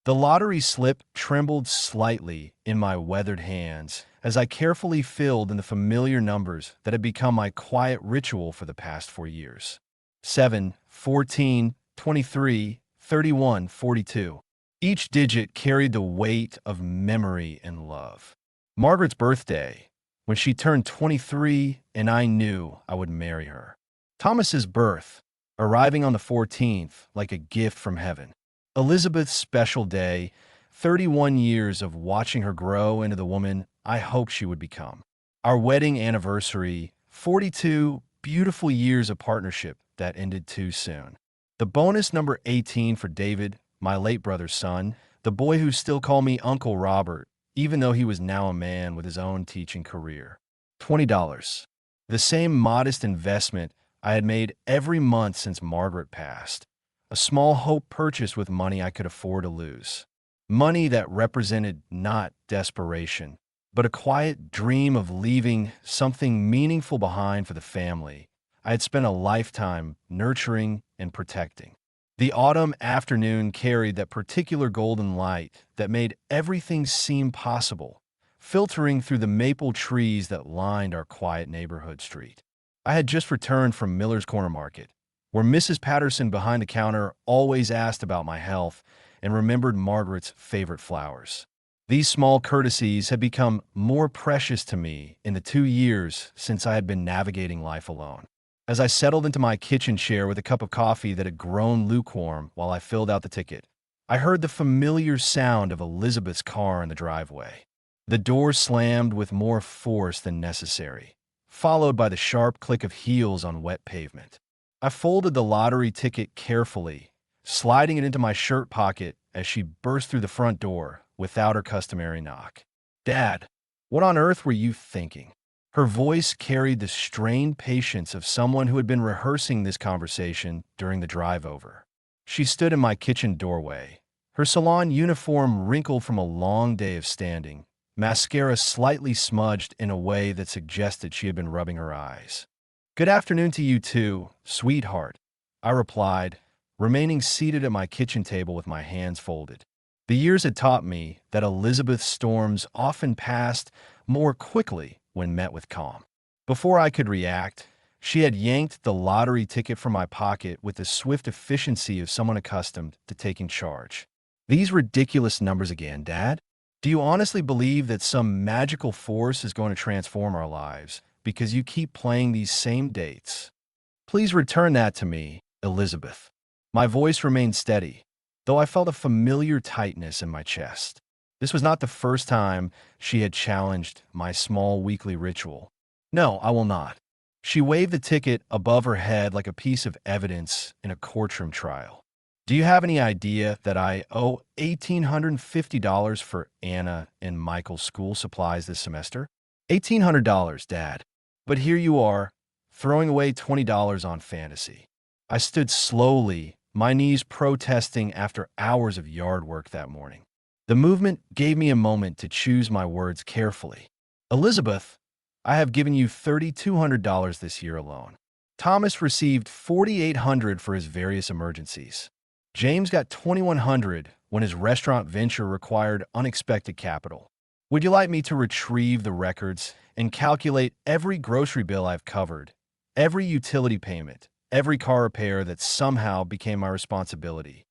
The lottery slip trembled slightly in my weathered hands as I carefully filled in the familiar numbers that had become my quiet ritual for the past 4 years. 7, 14, 23, 31, 42. Each digit carried the weight of memory and love. Margaret's birthday, when she turned 23 and I knew I would marry her. Thomas's birth, arriving on the 14th like a gift from heaven. Elizabeth's special day, 31 years of watching her grow into the woman I hoped she would become. Our wedding anniversary, 42 beautiful years of partnership that ended too soon. The bonus number 18 for David, my late brother's son, the boy who still called me Uncle Robert, even though he was now a man with his own teaching career. $20. The same modest investment I had made every month since Margaret passed. A small hope purchased with money I could afford to lose. Money that represented not desperation, but a quiet dream of leaving something meaningful behind for the family I had spent a lifetime nurturing and protecting. The autumn afternoon carried that particular golden light that made everything seem possible, filtering through the maple trees that lined our quiet neighborhood street. I had just returned from Miller's Corner Market, where Mrs. Patterson behind the counter always asked about my health and remembered Margaret's favorite flowers. These small courtesies had become more precious to me in the 2 years since I had been navigating life alone. As I settled into my kitchen chair with a cup of coffee that had grown lukewarm while I filled out the ticket, I heard the familiar sound of Elizabeth's car in the driveway. The door slammed with more force than necessary, followed by the sharp click of heels on wet pavement. I folded the lottery ticket carefully, sliding it into my shirt pocket as she burst through the front door without her customary knock. "Dad, what on earth were you thinking?" Her voice carried the strained patience of someone who had been rehearsing this conversation during the drive over. She stood in my kitchen doorway, her salon uniform wrinkled from a long day of standing, mascara slightly smudged in a way that suggested she had been rubbing her eyes. "Good afternoon to you too, sweetheart," I replied, remaining seated at my kitchen table with my hands folded. The years had taught me that Elizabeth's storms often passed more quickly when met with calm. Before I could react, she had yanked the lottery ticket from my pocket with the swift efficiency of someone accustomed to taking charge. "These ridiculous numbers again, Dad? Do you honestly believe that some magical force is going to transform our lives because you keep playing these same dates? Please return that to me, Elizabeth." My voice remained steady, though I felt a familiar tightness in my chest. This was not the first time she had challenged my small weekly ritual. "No, I will not." She waved the ticket above her head like a piece of evidence in a courtroom trial. "Do you have any idea that I owe $1,850 for Anna and Michael's school supplies this semester? $1,800, Dad. But here you are, throwing away $20 on fantasy." I stood slowly, my knees protesting after hours of yard work that morning. The movement gave me a moment to choose my words carefully. "Elizabeth, I have given you $3,200 this year alone. Thomas received $4,800 for his various emergencies. James got $2,100 when his restaurant venture required unexpected capital. Would you like me to retrieve the records and calculate every grocery bill I've covered, every utility payment, every car repair that somehow became my responsibility?"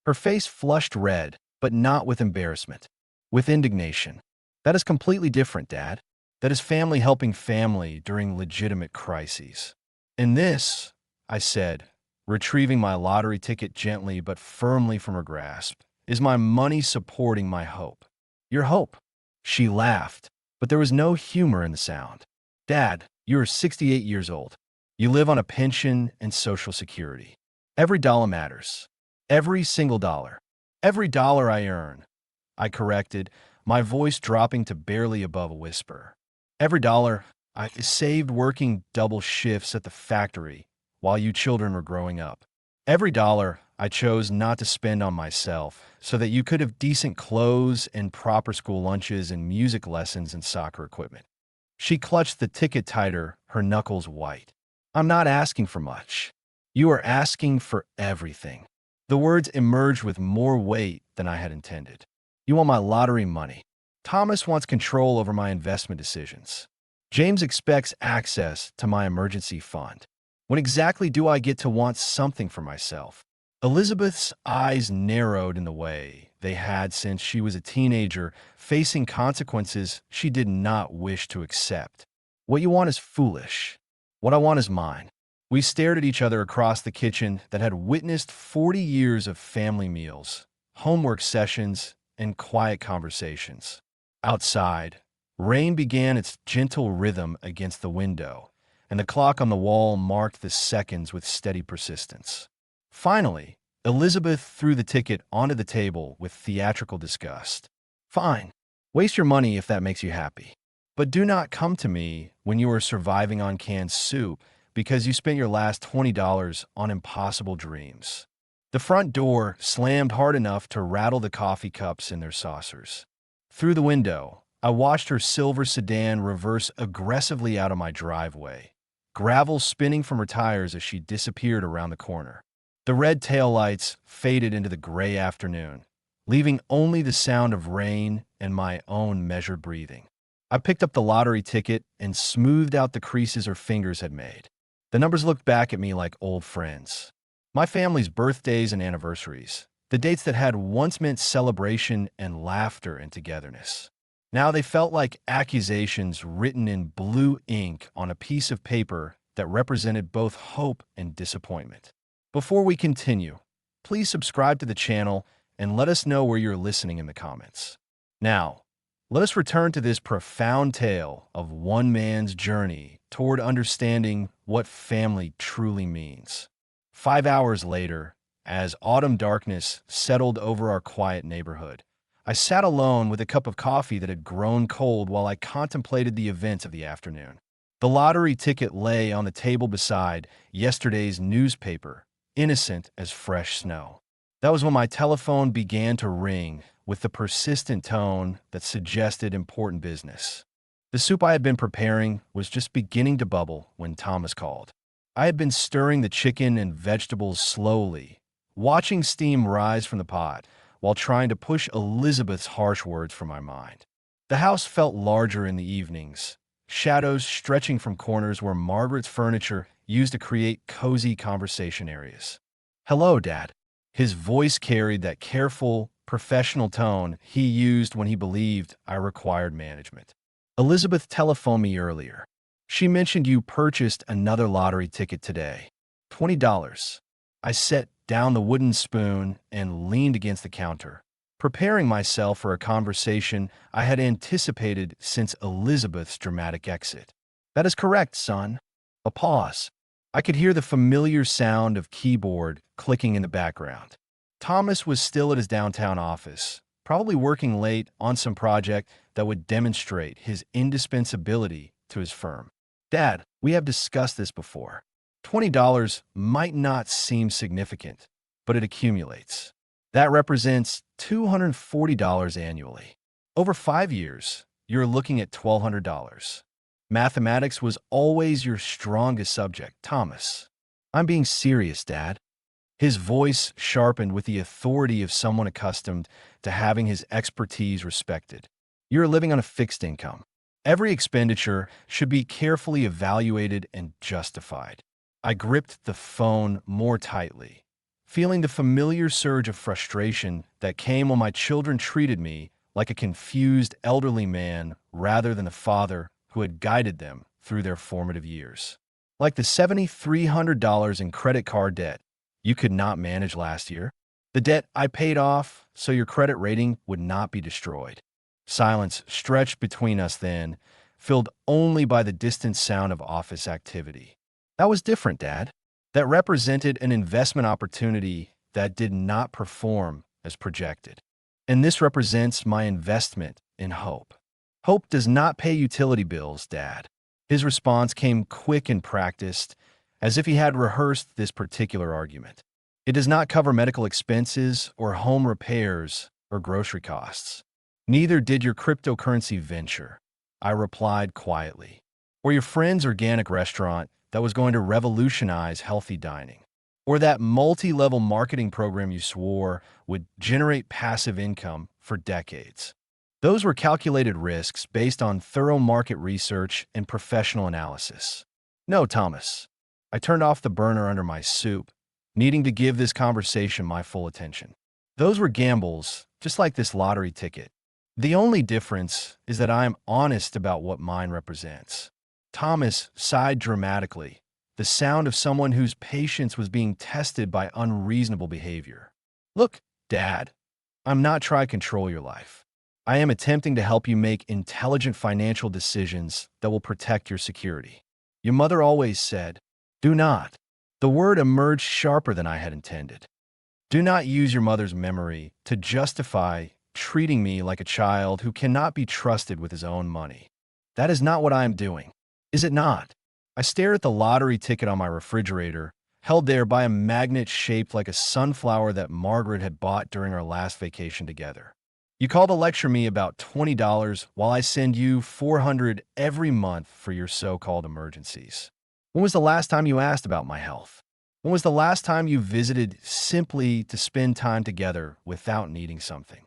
Her face flushed red, but not with embarrassment, with indignation. "That is completely different, Dad. That is family helping family during legitimate crises. And this," I said, retrieving my lottery ticket gently but firmly from her grasp, "is my money supporting my hope." "Your hope?" She laughed, but there was no humor in the sound. "Dad, you are 68 years old. You live on a pension and Social Security. Every dollar matters. Every single dollar. Every dollar I earn," I corrected, my voice dropping to barely above a whisper. "Every dollar I saved working double shifts at the factory while you children were growing up. Every dollar I chose not to spend on myself so that you could have decent clothes and proper school lunches and music lessons and soccer equipment." She clutched the ticket tighter, her knuckles white. "I'm not asking for much. You are asking for everything. The words emerged with more weight than I had intended. You want my lottery money. Thomas wants control over my investment decisions. James expects access to my emergency fund. When exactly do I get to want something for myself? Elizabeth's eyes narrowed in the way they had since she was a teenager, facing consequences she did not wish to accept. What you want is foolish. What I want is mine. We stared at each other across the kitchen that had witnessed 40 years of family meals, homework sessions, and quiet conversations. Outside, rain began its gentle rhythm against the window, and the clock on the wall marked the seconds with steady persistence. Finally, Elizabeth threw the ticket onto the table with theatrical disgust. Fine. Waste your money if that makes you happy. But do not come to me when you are surviving on canned soup because you spent your last $20 on impossible dreams. The front door slammed hard enough to rattle the coffee cups in their saucers. Through the window, I watched her silver sedan reverse aggressively out of my driveway, gravel spinning from her tires as she disappeared around the corner. The red taillights faded into the gray afternoon, leaving only the sound of rain and my own measured breathing. I picked up the lottery ticket and smoothed out the creases her fingers had made. The numbers looked back at me like old friends. My family's birthdays and anniversaries, the dates that had once meant celebration and laughter and togetherness. Now they felt like accusations written in blue ink on a piece of paper that represented both hope and disappointment. Before we continue, please subscribe to the channel and let us know where you're listening in the comments. Now, let us return to this profound tale of one man's journey toward understanding what family truly means. 5 hours later, as autumn darkness settled over our quiet neighborhood, I sat alone with a cup of coffee that had grown cold while I contemplated the events of the afternoon. The lottery ticket lay on the table beside yesterday's newspaper, innocent as fresh snow. That was when my telephone began to ring with the persistent tone that suggested important business. The soup I had been preparing was just beginning to bubble when Thomas called. I had been stirring the chicken and vegetables slowly, watching steam rise from the pot while trying to push Elizabeth's harsh words from my mind. The house felt larger in the evenings, shadows stretching from corners where Margaret's furniture used to create cozy conversation areas. "Hello, Dad." His voice carried that careful, professional tone he used when he believed I required management. "Elizabeth telephoned me earlier. She mentioned you purchased another lottery ticket today. $20. I set down the wooden spoon and leaned against the counter, preparing myself for a conversation I had anticipated since Elizabeth's dramatic exit. "That is correct, son." A pause. I could hear the familiar sound of keyboard clicking in the background. Thomas was still at his downtown office, probably working late on some project that would demonstrate his indispensability to his firm. "Dad, we have discussed this before. $20 might not seem significant, but it accumulates. That represents $240 annually. Over 5 years, you're looking at $1,200. Mathematics was always your strongest subject, Thomas." "I'm being serious, Dad." His voice sharpened with the authority of someone accustomed to having his expertise respected. "You're living on a fixed income. Every expenditure should be carefully evaluated and justified." I gripped the phone more tightly, feeling the familiar surge of frustration that came when my children treated me like a confused elderly man rather than the father who had guided them through their formative years. Like the $7,300 in credit card debt you could not manage last year, the debt I paid off so your credit rating would not be destroyed. Silence stretched between us then, filled only by the distant sound of office activity. That was different, Dad. That represented an investment opportunity that did not perform as projected. And this represents my investment in hope. Hope does not pay utility bills, Dad. His response came quick and practiced, as if he had rehearsed this particular argument. It does not cover medical expenses or home repairs or grocery costs. Neither did your cryptocurrency venture, I replied quietly, or your friend's organic restaurant that was going to revolutionize healthy dining. or that multi-level marketing program you swore would generate passive income for decades. Those were calculated risks based on thorough market research and professional analysis. No, Thomas. I turned off the burner under my soup, needing to give this conversation my full attention. Those were gambles, just like this lottery ticket. The only difference is that I am honest about what mine represents. Thomas sighed dramatically, the sound of someone whose patience was being tested by unreasonable behavior. Look, Dad, I'm not trying to control your life. I am attempting to help you make intelligent financial decisions that will protect your security. Your mother always said, do not. The word emerged sharper than I had intended. Do not use your mother's memory to justify treating me like a child who cannot be trusted with his own money. That is not what I am doing. Is it not? I stared at the lottery ticket on my refrigerator, held there by a magnet shaped like a sunflower that Margaret had bought during our last vacation together. You call to lecture me about $20 while I send you $400 every month for your so-called emergencies. When was the last time you asked about my health? When was the last time you visited simply to spend time together without needing something?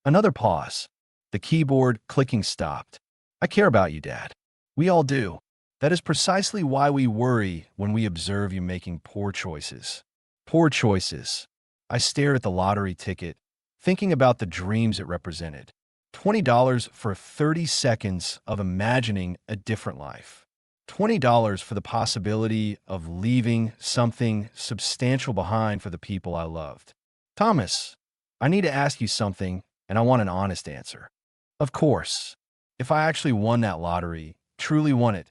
Another pause. The keyboard clicking stopped. I care about you, Dad. We all do. That is precisely why we worry when we observe you making poor choices. Poor choices. I stare at the lottery ticket, thinking about the dreams it represented. $20 for 30 seconds of imagining a different life. $20 for the possibility of leaving something substantial behind for the people I loved. Thomas, I need to ask you something, and I want an honest answer. Of course. If I actually won that lottery, truly won it,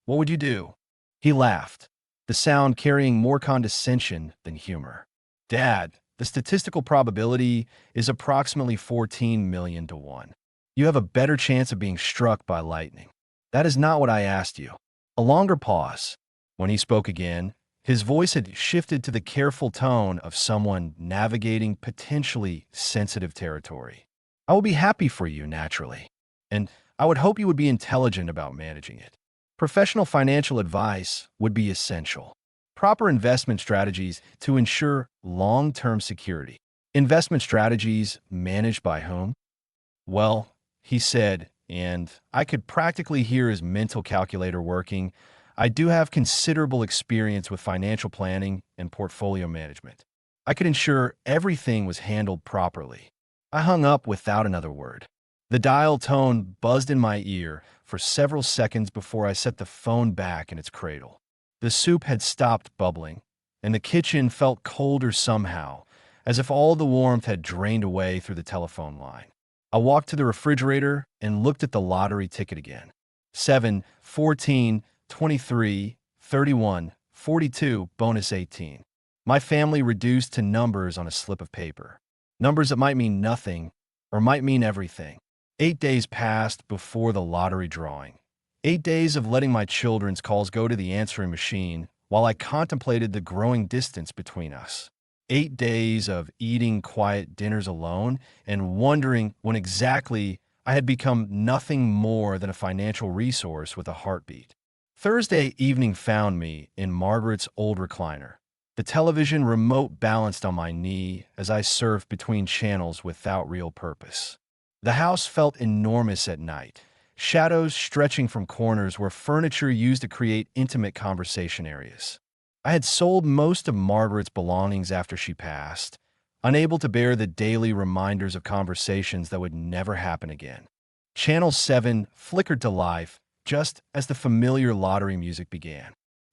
what would you do? He laughed, the sound carrying more condescension than humor. Dad, the statistical probability is approximately 14 million to 1. You have a better chance of being struck by lightning. That is not what I asked you. A longer pause. When he spoke again, his voice had shifted to the careful tone of someone navigating potentially sensitive territory. I will be happy for you, naturally, and I would hope you would be intelligent about managing it. Professional financial advice would be essential. Proper investment strategies to ensure long-term security. Investment strategies managed by whom? Well, he said, and I could practically hear his mental calculator working. I do have considerable experience with financial planning and portfolio management. I could ensure everything was handled properly. I hung up without another word. The dial tone buzzed in my ear for several seconds before I set the phone back in its cradle. The soup had stopped bubbling, and the kitchen felt colder somehow, as if all the warmth had drained away through the telephone line. I walked to the refrigerator and looked at the lottery ticket again. 7, 14, 23, 31, 42, bonus 18. My family reduced to numbers on a slip of paper. Numbers that might mean nothing or might mean everything. 8 days passed before the lottery drawing. 8 days of letting my children's calls go to the answering machine while I contemplated the growing distance between us. 8 days of eating quiet dinners alone and wondering when exactly I had become nothing more than a financial resource with a heartbeat. Thursday evening found me in Margaret's old recliner, the television remote balanced on my knee as I surfed between channels without real purpose. The house felt enormous at night, shadows stretching from corners where furniture used to create intimate conversation areas. I had sold most of Margaret's belongings after she passed, unable to bear the daily reminders of conversations that would never happen again. Channel 7 flickered to life just as the familiar lottery music began.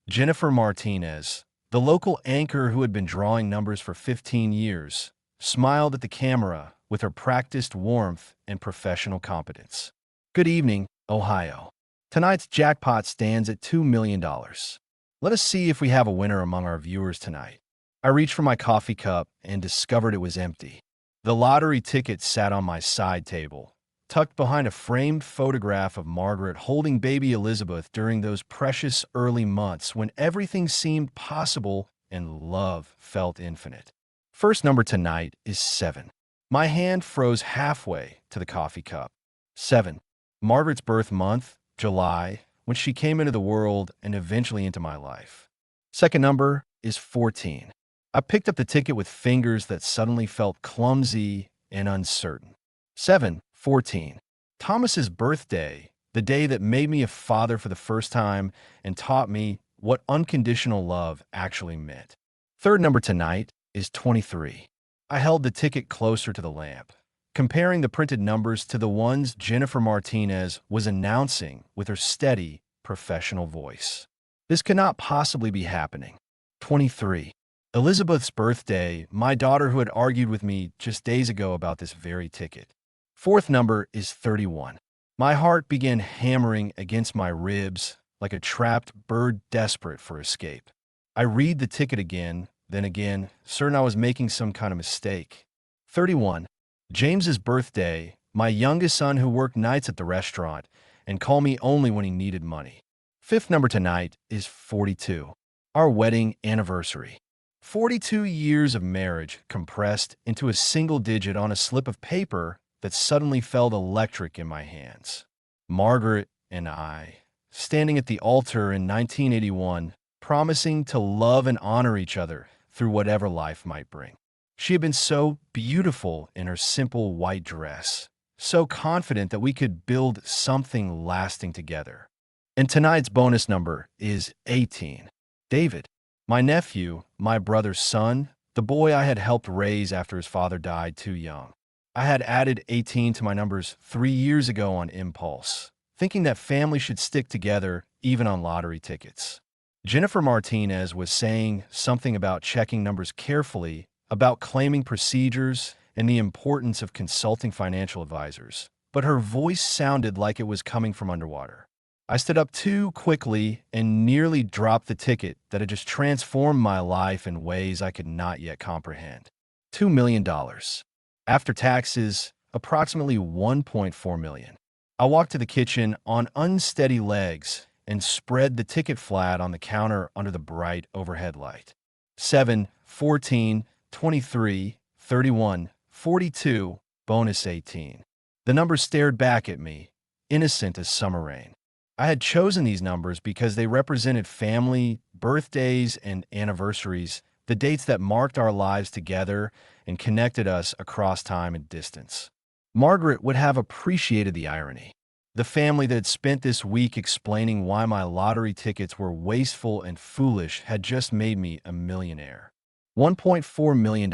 Jennifer Martinez, the local anchor who had been drawing numbers for 15 years, smiled at the camera with her practiced warmth and professional competence. Good evening, Ohio. Tonight's jackpot stands at $2 million. Let us see if we have a winner among our viewers tonight. I reached for my coffee cup and discovered it was empty. The lottery ticket sat on my side table, tucked behind a framed photograph of Margaret holding baby Elizabeth during those precious early months when everything seemed possible and love felt infinite. First number tonight is 7. My hand froze halfway to the coffee cup. 7. Margaret's birth month, July, when she came into the world and eventually into my life. Second number is 14. I picked up the ticket with fingers that suddenly felt clumsy and uncertain. 7:14. Thomas's birthday, the day that made me a father for the first time and taught me what unconditional love actually meant. Third number tonight is 23. I held the ticket closer to the lamp, comparing the printed numbers to the ones Jennifer Martinez was announcing with her steady, professional voice. This cannot possibly be happening. 23. Elizabeth's birthday, my daughter who had argued with me just days ago about this very ticket. Fourth number is 31. My heart began hammering against my ribs like a trapped bird desperate for escape. I read the ticket again, then again, certain I was making some kind of mistake. 31. James's birthday, my youngest son who worked nights at the restaurant and called me only when he needed money. Fifth number tonight is 42. Our wedding anniversary. 42 years of marriage compressed into a single digit on a slip of paper that suddenly felt electric in my hands. Margaret and I, standing at the altar in 1981, promising to love and honor each other through whatever life might bring. She had been so beautiful in her simple white dress, so confident that we could build something lasting together. And tonight's bonus number is 18. David, my nephew, my brother's son, the boy I had helped raise after his father died too young. I had added 18 to my numbers 3 years ago on impulse, thinking that family should stick together even on lottery tickets. Jennifer Martinez was saying something about checking numbers carefully, about claiming procedures, and the importance of consulting financial advisors, but her voice sounded like it was coming from underwater. I stood up too quickly and nearly dropped the ticket that had just transformed my life in ways I could not yet comprehend. $2 million. After taxes, approximately $1.4 million. I walked to the kitchen on unsteady legs and spread the ticket flat on the counter under the bright overhead light. 7, 14, 23, 31, 42, bonus 18. The numbers stared back at me, innocent as summer rain. I had chosen these numbers because they represented family, birthdays, and anniversaries, the dates that marked our lives together and connected us across time and distance. Margaret would have appreciated the irony. The family that had spent this week explaining why my lottery tickets were wasteful and foolish had just made me a millionaire. $1.4 million.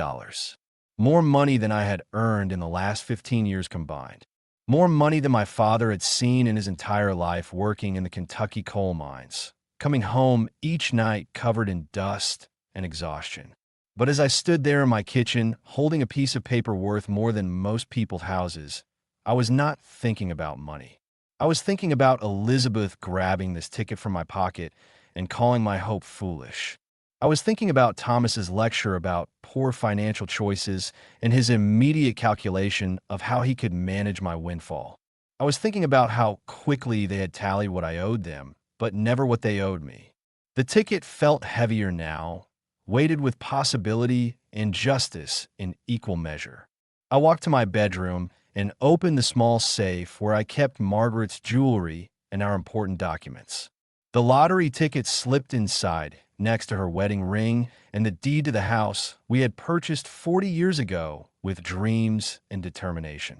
More money than I had earned in the last 15 years combined. More money than my father had seen in his entire life working in the Kentucky coal mines, coming home each night covered in dust and exhaustion. But as I stood there in my kitchen, holding a piece of paper worth more than most people's houses, I was not thinking about money. I was thinking about Elizabeth grabbing this ticket from my pocket and calling my hope foolish. I was thinking about Thomas's lecture about poor financial choices and his immediate calculation of how he could manage my windfall. I was thinking about how quickly they had tallied what I owed them, but never what they owed me. The ticket felt heavier now, weighted with possibility and justice in equal measure. I walked to my bedroom and opened the small safe where I kept Margaret's jewelry and our important documents. The lottery ticket slipped inside, next to her wedding ring and the deed to the house we had purchased 40 years ago with dreams and determination.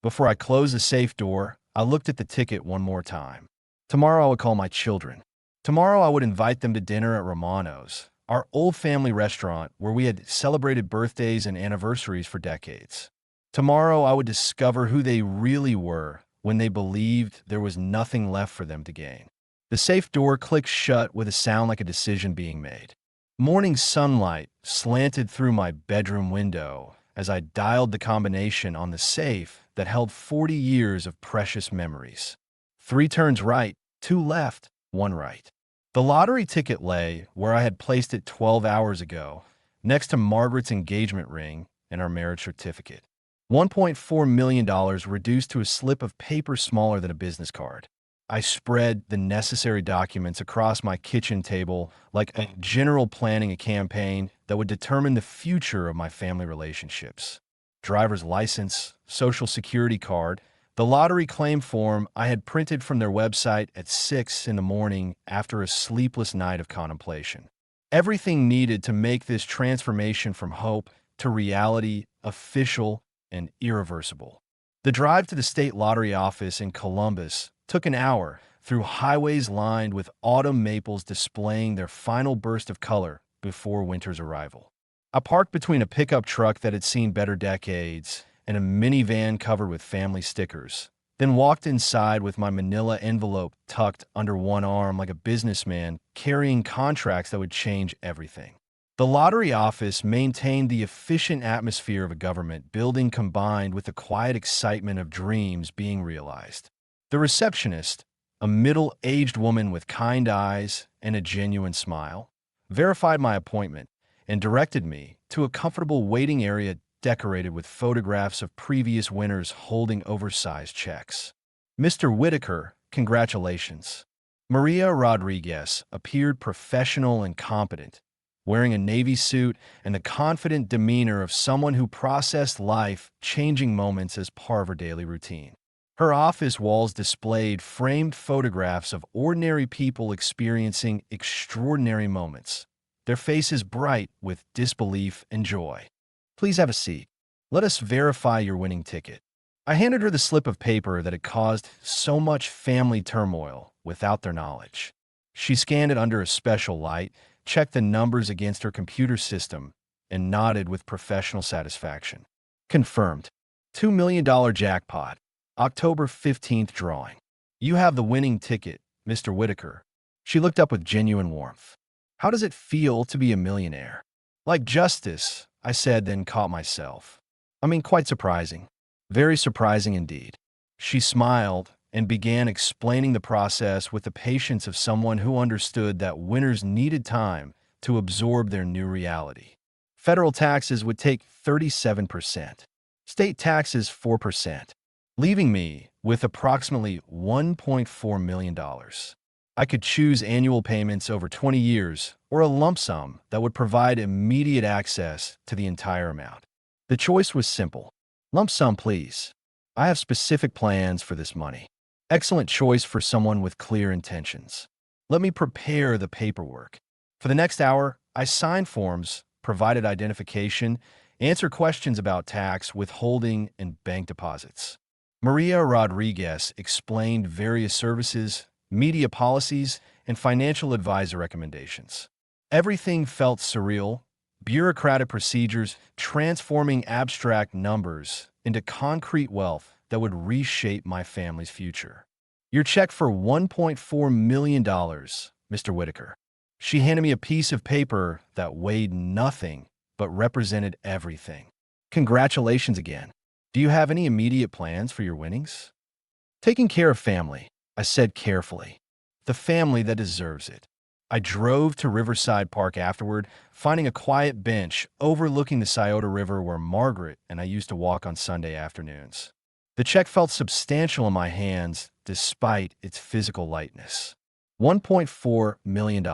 Before I closed the safe door, I looked at the ticket one more time. Tomorrow I would call my children. Tomorrow I would invite them to dinner at Romano's, our old family restaurant where we had celebrated birthdays and anniversaries for decades. Tomorrow I would discover who they really were when they believed there was nothing left for them to gain. The safe door clicked shut with a sound like a decision being made. Morning sunlight slanted through my bedroom window as I dialed the combination on the safe that held 40 years of precious memories. 3 turns right, 2 left, 1 right. The lottery ticket lay where I had placed it 12 hours ago, next to Margaret's engagement ring and our marriage certificate. $1.4 million reduced to a slip of paper smaller than a business card. I spread the necessary documents across my kitchen table like a general planning a campaign that would determine the future of my family relationships. Driver's license, social security card, the lottery claim form I had printed from their website at 6 in the morning after a sleepless night of contemplation. Everything needed to make this transformation from hope to reality official and irreversible. The drive to the state lottery office in Columbus took an hour through highways lined with autumn maples displaying their final burst of color before winter's arrival. I parked between a pickup truck that had seen better decades and a minivan covered with family stickers, then walked inside with my manila envelope tucked under one arm like a businessman carrying contracts that would change everything. The lottery office maintained the efficient atmosphere of a government building combined with the quiet excitement of dreams being realized. The receptionist, a middle-aged woman with kind eyes and a genuine smile, verified my appointment and directed me to a comfortable waiting area decorated with photographs of previous winners holding oversized checks. "Mr. Whitaker, congratulations." Maria Rodriguez appeared professional and competent, wearing a navy suit and the confident demeanor of someone who processed life-changing moments as part of her daily routine. Her office walls displayed framed photographs of ordinary people experiencing extraordinary moments, their faces bright with disbelief and joy. "Please have a seat. Let us verify your winning ticket." I handed her the slip of paper that had caused so much family turmoil without their knowledge. She scanned it under a special light, checked the numbers against her computer system, and nodded with professional satisfaction. "Confirmed. $2 million jackpot. October 15th drawing. You have the winning ticket, Mr. Whitaker." She looked up with genuine warmth. "How does it feel to be a millionaire?" "Like justice," I said, then caught myself. "I mean, quite surprising. Very surprising indeed." She smiled and began explaining the process with the patience of someone who understood that winners needed time to absorb their new reality. Federal taxes would take 37%, state taxes 4%, leaving me with approximately $1.4 million. I could choose annual payments over 20 years or a lump sum that would provide immediate access to the entire amount. The choice was simple. "Lump sum, please. I have specific plans for this money." Excellent choice for someone with clear intentions. Let me prepare the paperwork. For the next hour, I signed forms, provided identification, answered questions about tax, withholding, and bank deposits. Maria Rodriguez explained various services, media policies, and financial advisor recommendations. Everything felt surreal, bureaucratic procedures transforming abstract numbers into concrete wealth that would reshape my family's future. "Your check for $1.4 million, Mr. Whitaker." She handed me a piece of paper that weighed nothing but represented everything. "Congratulations again. Do you have any immediate plans for your winnings?" "Taking care of family," I said carefully. "The family that deserves it." I drove to Riverside Park afterward, finding a quiet bench overlooking the Scioto River where Margaret and I used to walk on Sunday afternoons. The check felt substantial in my hands despite its physical lightness. $1.4 million.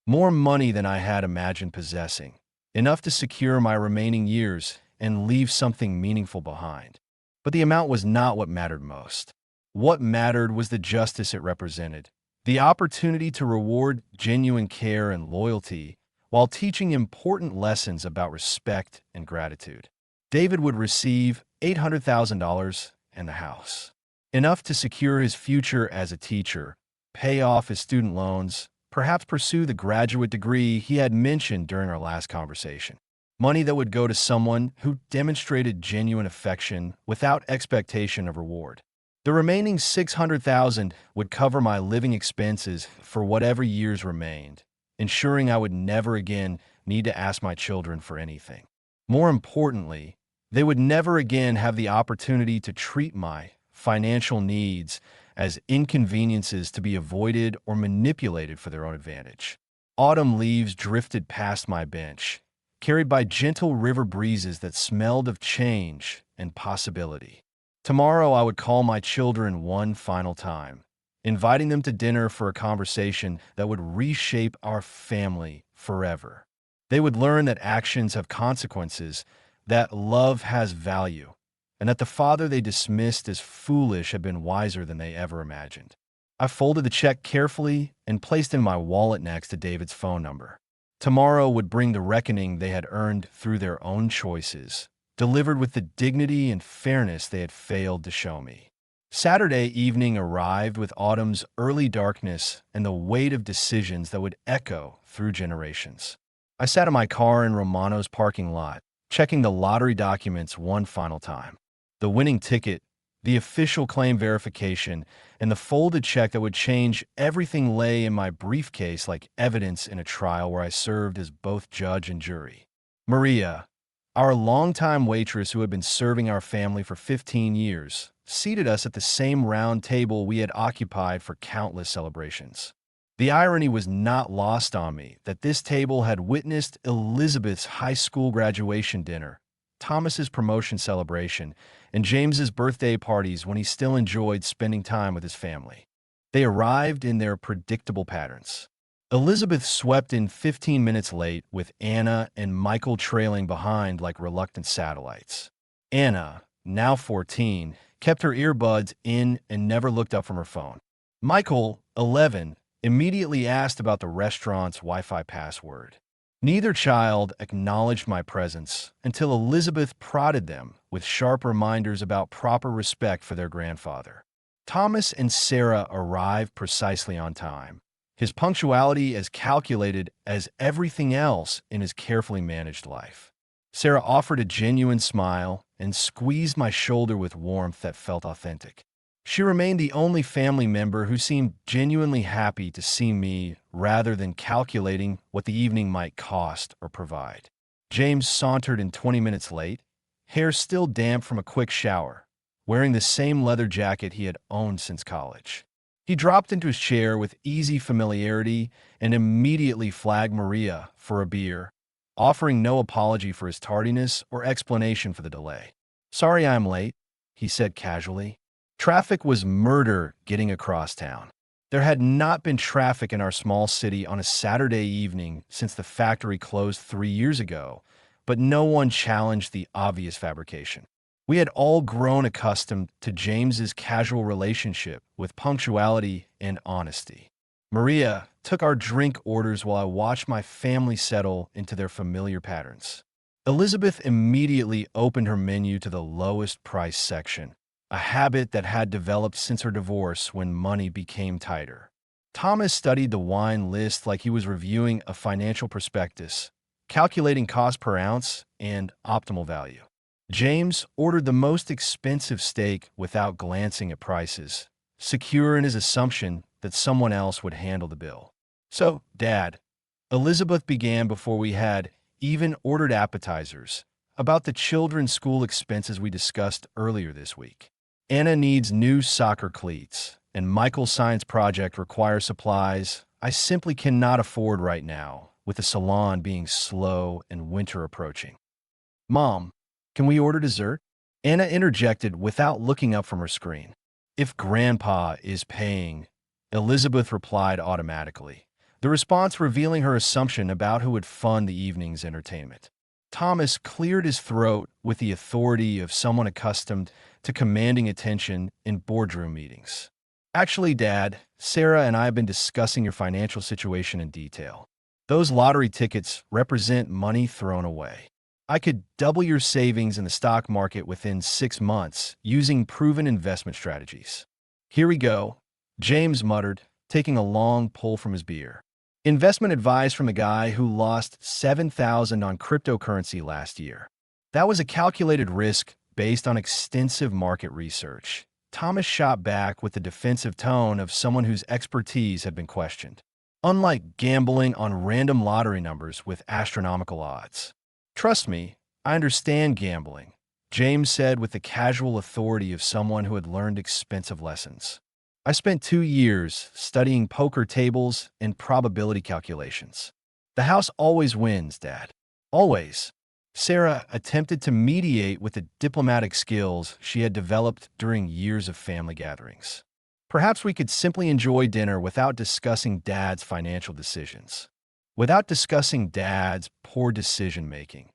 More money than I had imagined possessing. Enough to secure my remaining years and leave something meaningful behind. But the amount was not what mattered most. What mattered was the justice it represented, the opportunity to reward genuine care and loyalty while teaching important lessons about respect and gratitude. David would receive $800,000 and the house. Enough to secure his future as a teacher, pay off his student loans, perhaps pursue the graduate degree he had mentioned during our last conversation. Money that would go to someone who demonstrated genuine affection without expectation of reward. The remaining $600,000 would cover my living expenses for whatever years remained, ensuring I would never again need to ask my children for anything. More importantly, they would never again have the opportunity to treat my financial needs as inconveniences to be avoided or manipulated for their own advantage. Autumn leaves drifted past my bench, carried by gentle river breezes that smelled of change and possibility. Tomorrow I would call my children one final time, inviting them to dinner for a conversation that would reshape our family forever. They would learn that actions have consequences, that love has value, and that the father they dismissed as foolish had been wiser than they ever imagined. I folded the check carefully and placed it in my wallet next to David's phone number. Tomorrow would bring the reckoning they had earned through their own choices, delivered with the dignity and fairness they had failed to show me. Saturday evening arrived with autumn's early darkness and the weight of decisions that would echo through generations. I sat in my car in Romano's parking lot, checking the lottery documents one final time. The winning ticket, the official claim verification, and the folded check that would change everything lay in my briefcase like evidence in a trial where I served as both judge and jury. Maria, our longtime waitress who had been serving our family for 15 years, seated us at the same round table we had occupied for countless celebrations. The irony was not lost on me that this table had witnessed Elizabeth's high school graduation dinner, Thomas's promotion celebration, and James's birthday parties when he still enjoyed spending time with his family. They arrived in their predictable patterns. Elizabeth swept in 15 minutes late, with Anna and Michael trailing behind like reluctant satellites. Anna, now 14, kept her earbuds in and never looked up from her phone. Michael, 11, immediately asked about the restaurant's Wi-Fi password. Neither child acknowledged my presence until Elizabeth prodded them with sharp reminders about proper respect for their grandfather. Thomas and Sarah arrived precisely on time, his punctuality as calculated as everything else in his carefully managed life. Sarah offered a genuine smile and squeezed my shoulder with warmth that felt authentic. She remained the only family member who seemed genuinely happy to see me rather than calculating what the evening might cost or provide. James sauntered in 20 minutes late, hair still damp from a quick shower, wearing the same leather jacket he had owned since college. He dropped into his chair with easy familiarity and immediately flagged Maria for a beer, offering no apology for his tardiness or explanation for the delay. "Sorry I'm late," he said casually. Traffic was murder getting across town. There had not been traffic in our small city on a Saturday evening since the factory closed 3 years ago, but no one challenged the obvious fabrication. We had all grown accustomed to James's casual relationship with punctuality and honesty. Maria took our drink orders while I watched my family settle into their familiar patterns. Elizabeth immediately opened her menu to the lowest price section, a habit that had developed since her divorce when money became tighter. Thomas studied the wine list like he was reviewing a financial prospectus, calculating cost per ounce and optimal value. James ordered the most expensive steak without glancing at prices, secure in his assumption that someone else would handle the bill. "So, Dad," Elizabeth began before we had even ordered appetizers, about the children's school expenses we discussed earlier this week. "Anna needs new soccer cleats, and Michael's science project requires supplies I simply cannot afford right now, with the salon being slow and winter approaching." "Mom, can we order dessert?" Anna interjected without looking up from her screen. "If Grandpa is paying," Elizabeth replied automatically, the response revealing her assumption about who would fund the evening's entertainment. Thomas cleared his throat with the authority of someone accustomed to commanding attention in boardroom meetings. "Actually, Dad, Sarah and I have been discussing your financial situation in detail. Those lottery tickets represent money thrown away. I could double your savings in the stock market within 6 months using proven investment strategies." "Here we go," James muttered, taking a long pull from his beer. "Investment advice from a guy who lost $7,000 on cryptocurrency last year. That was a calculated risk based on extensive market research." Thomas shot back with the defensive tone of someone whose expertise had been questioned. "Unlike gambling on random lottery numbers with astronomical odds." "Trust me, I understand gambling," James said with the casual authority of someone who had learned expensive lessons. "I spent 2 years studying poker tables and probability calculations. The house always wins, Dad. Always." Sarah attempted to mediate with the diplomatic skills she had developed during years of family gatherings. "Perhaps we could simply enjoy dinner without discussing Dad's financial decisions." "Without discussing Dad's poor decision-making,"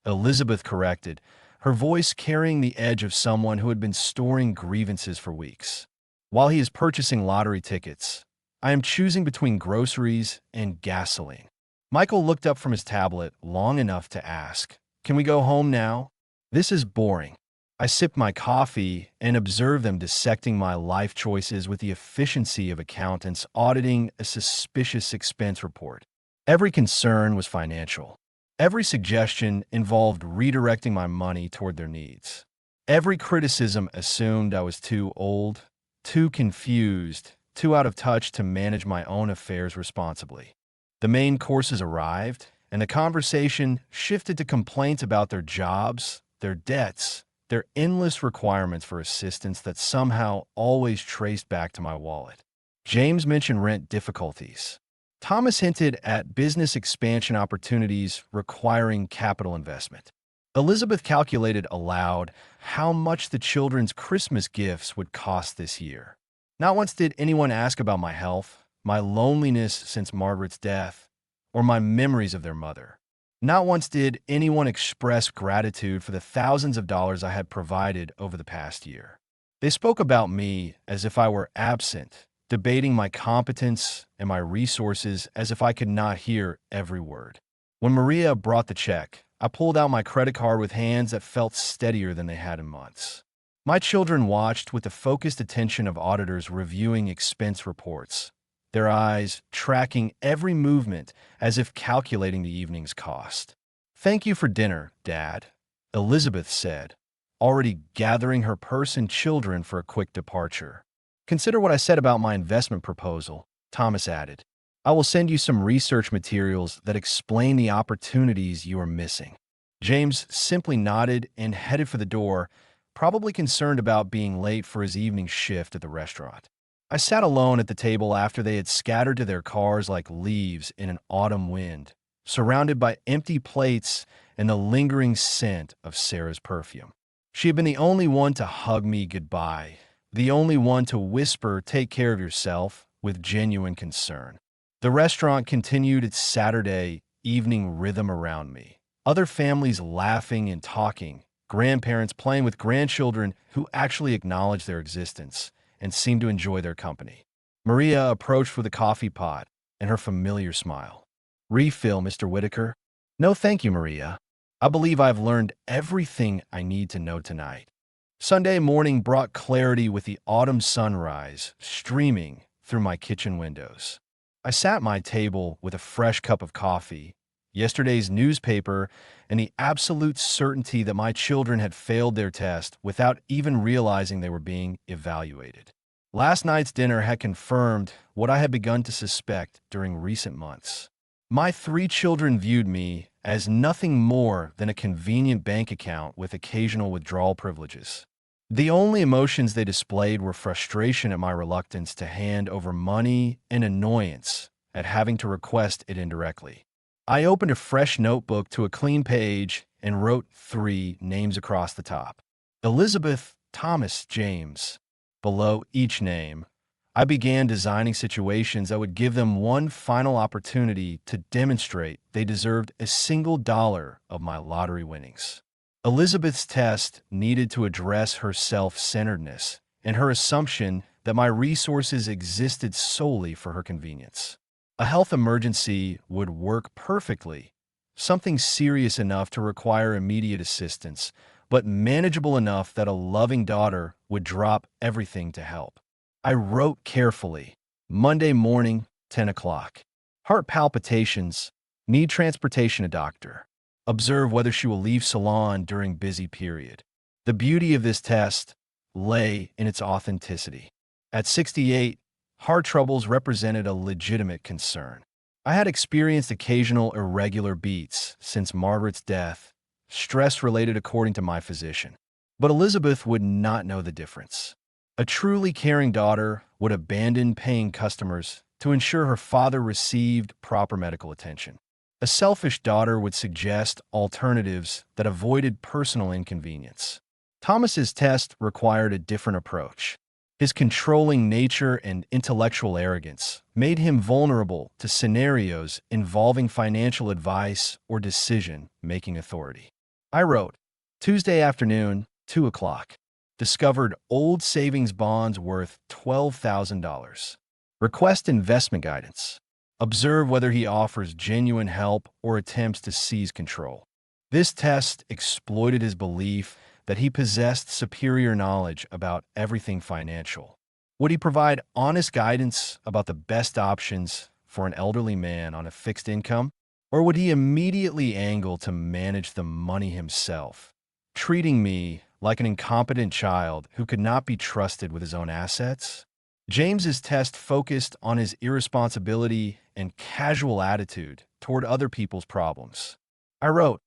Elizabeth corrected, her voice carrying the edge of someone who had been storing grievances for weeks. "While he is purchasing lottery tickets, I am choosing between groceries and gasoline." Michael looked up from his tablet long enough to ask, "Can we go home now?" "This is boring." I sipped my coffee and observed them dissecting my life choices with the efficiency of accountants auditing a suspicious expense report. Every concern was financial. Every suggestion involved redirecting my money toward their needs. Every criticism assumed I was too old, too confused, too out of touch to manage my own affairs responsibly. The main courses arrived, and the conversation shifted to complaints about their jobs, their debts, their endless requirements for assistance that somehow always traced back to my wallet. James mentioned rent difficulties. Thomas hinted at business expansion opportunities requiring capital investment. Elizabeth calculated aloud how much the children's Christmas gifts would cost this year. Not once did anyone ask about my health, my loneliness since Margaret's death, or my memories of their mother. Not once did anyone express gratitude for the thousands of dollars I had provided over the past year. They spoke about me as if I were absent, debating my competence and my resources as if I could not hear every word. When Maria brought the check, I pulled out my credit card with hands that felt steadier than they had in months. My children watched with the focused attention of auditors reviewing expense reports, their eyes tracking every movement as if calculating the evening's cost. "Thank you for dinner, Dad," Elizabeth said, already gathering her purse and children for a quick departure. "Consider what I said about my investment proposal," Thomas added. "I will send you some research materials that explain the opportunities you are missing." James simply nodded and headed for the door, probably concerned about being late for his evening shift at the restaurant. I sat alone at the table after they had scattered to their cars like leaves in an autumn wind, surrounded by empty plates and the lingering scent of Sarah's perfume. She had been the only one to hug me goodbye, the only one to whisper, "Take care of yourself," with genuine concern. The restaurant continued its Saturday evening rhythm around me. Other families laughing and talking, grandparents playing with grandchildren who actually acknowledged their existence and seemed to enjoy their company. Maria approached with a coffee pot and her familiar smile. "Refill, Mr. Whitaker?" "No, thank you, Maria. I believe I've learned everything I need to know tonight." Sunday morning brought clarity with the autumn sunrise streaming through my kitchen windows. I sat at my table with a fresh cup of coffee, yesterday's newspaper, and the absolute certainty that my children had failed their test without even realizing they were being evaluated. Last night's dinner had confirmed what I had begun to suspect during recent months. My 3 children viewed me as nothing more than a convenient bank account with occasional withdrawal privileges. The only emotions they displayed were frustration at my reluctance to hand over money and annoyance at having to request it indirectly. I opened a fresh notebook to a clean page and wrote 3 names across the top: Elizabeth, Thomas, James. Below each name, I began designing situations that would give them one final opportunity to demonstrate they deserved a single dollar of my lottery winnings. Elizabeth's test needed to address her self-centeredness and her assumption that my resources existed solely for her convenience. A health emergency would work perfectly, something serious enough to require immediate assistance, but manageable enough that a loving daughter would drop everything to help. I wrote carefully. Monday morning, 10 o'clock. Heart palpitations. Need transportation to doctor. Observe whether she will leave salon during busy period. The beauty of this test lay in its authenticity. At 68, heart troubles represented a legitimate concern. I had experienced occasional irregular beats since Margaret's death, stress related according to my physician. But Elizabeth would not know the difference. A truly caring daughter would abandon paying customers to ensure her father received proper medical attention. A selfish daughter would suggest alternatives that avoided personal inconvenience. Thomas's test required a different approach. His controlling nature and intellectual arrogance made him vulnerable to scenarios involving financial advice or decision-making authority. I wrote, Tuesday afternoon, 2 o'clock. Discovered old savings bonds worth $12,000. Request investment guidance. Observe whether he offers genuine help or attempts to seize control. This test exploited his belief that he possessed superior knowledge about everything financial. Would he provide honest guidance about the best options for an elderly man on a fixed income? Or would he immediately angle to manage the money himself, treating me like an incompetent child who could not be trusted with his own assets? James's test focused on his irresponsibility and casual attitude toward other people's problems. I wrote,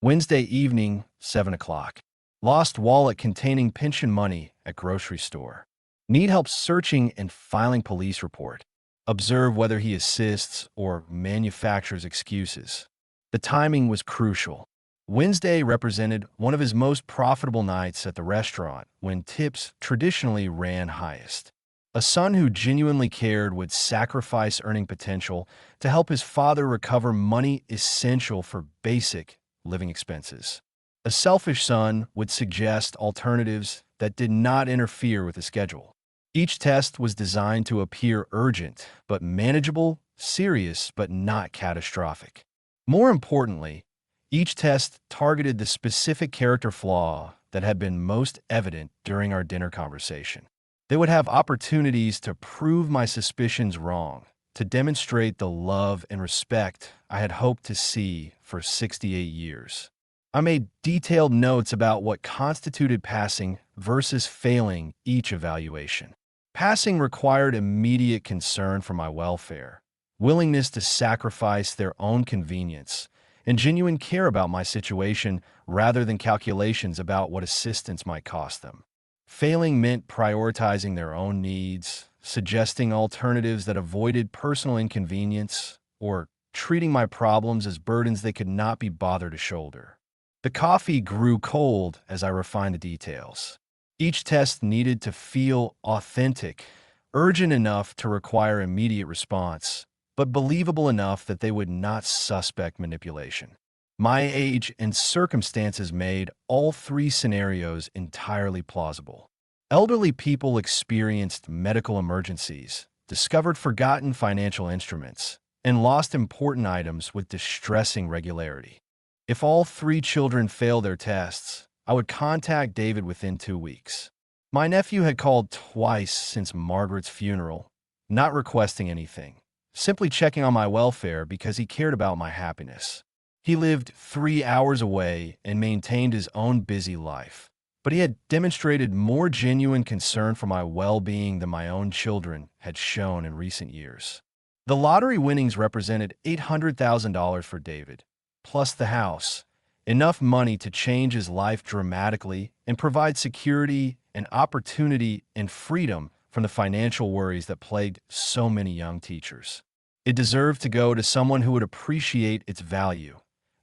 Wednesday evening, 7 o'clock. Lost wallet containing pension money at grocery store. Need help searching and filing police report. Observe whether he assists or manufactures excuses. The timing was crucial. Wednesday represented one of his most profitable nights at the restaurant when tips traditionally ran highest. A son who genuinely cared would sacrifice earning potential to help his father recover money essential for basic living expenses. A selfish son would suggest alternatives that did not interfere with the schedule. Each test was designed to appear urgent but manageable, serious but not catastrophic. More importantly, each test targeted the specific character flaw that had been most evident during our dinner conversation. They would have opportunities to prove my suspicions wrong, to demonstrate the love and respect I had hoped to see for 68 years. I made detailed notes about what constituted passing versus failing each evaluation. Passing required immediate concern for my welfare, willingness to sacrifice their own convenience, and genuine care about my situation rather than calculations about what assistance might cost them. Failing meant prioritizing their own needs, suggesting alternatives that avoided personal inconvenience, or treating my problems as burdens they could not be bothered to shoulder. The coffee grew cold as I refined the details. Each test needed to feel authentic, urgent enough to require immediate response, but believable enough that they would not suspect manipulation. My age and circumstances made all three scenarios entirely plausible. Elderly people experienced medical emergencies, discovered forgotten financial instruments, and lost important items with distressing regularity. If all three children failed their tests, I would contact David within 2 weeks. My nephew had called twice since Margaret's funeral, not requesting anything, simply checking on my welfare because he cared about my happiness. He lived 3 hours away and maintained his own busy life, but he had demonstrated more genuine concern for my well-being than my own children had shown in recent years. The lottery winnings represented $800,000 for David, plus the house, enough money to change his life dramatically and provide security and opportunity and freedom from the financial worries that plagued so many young teachers. It deserved to go to someone who would appreciate its value,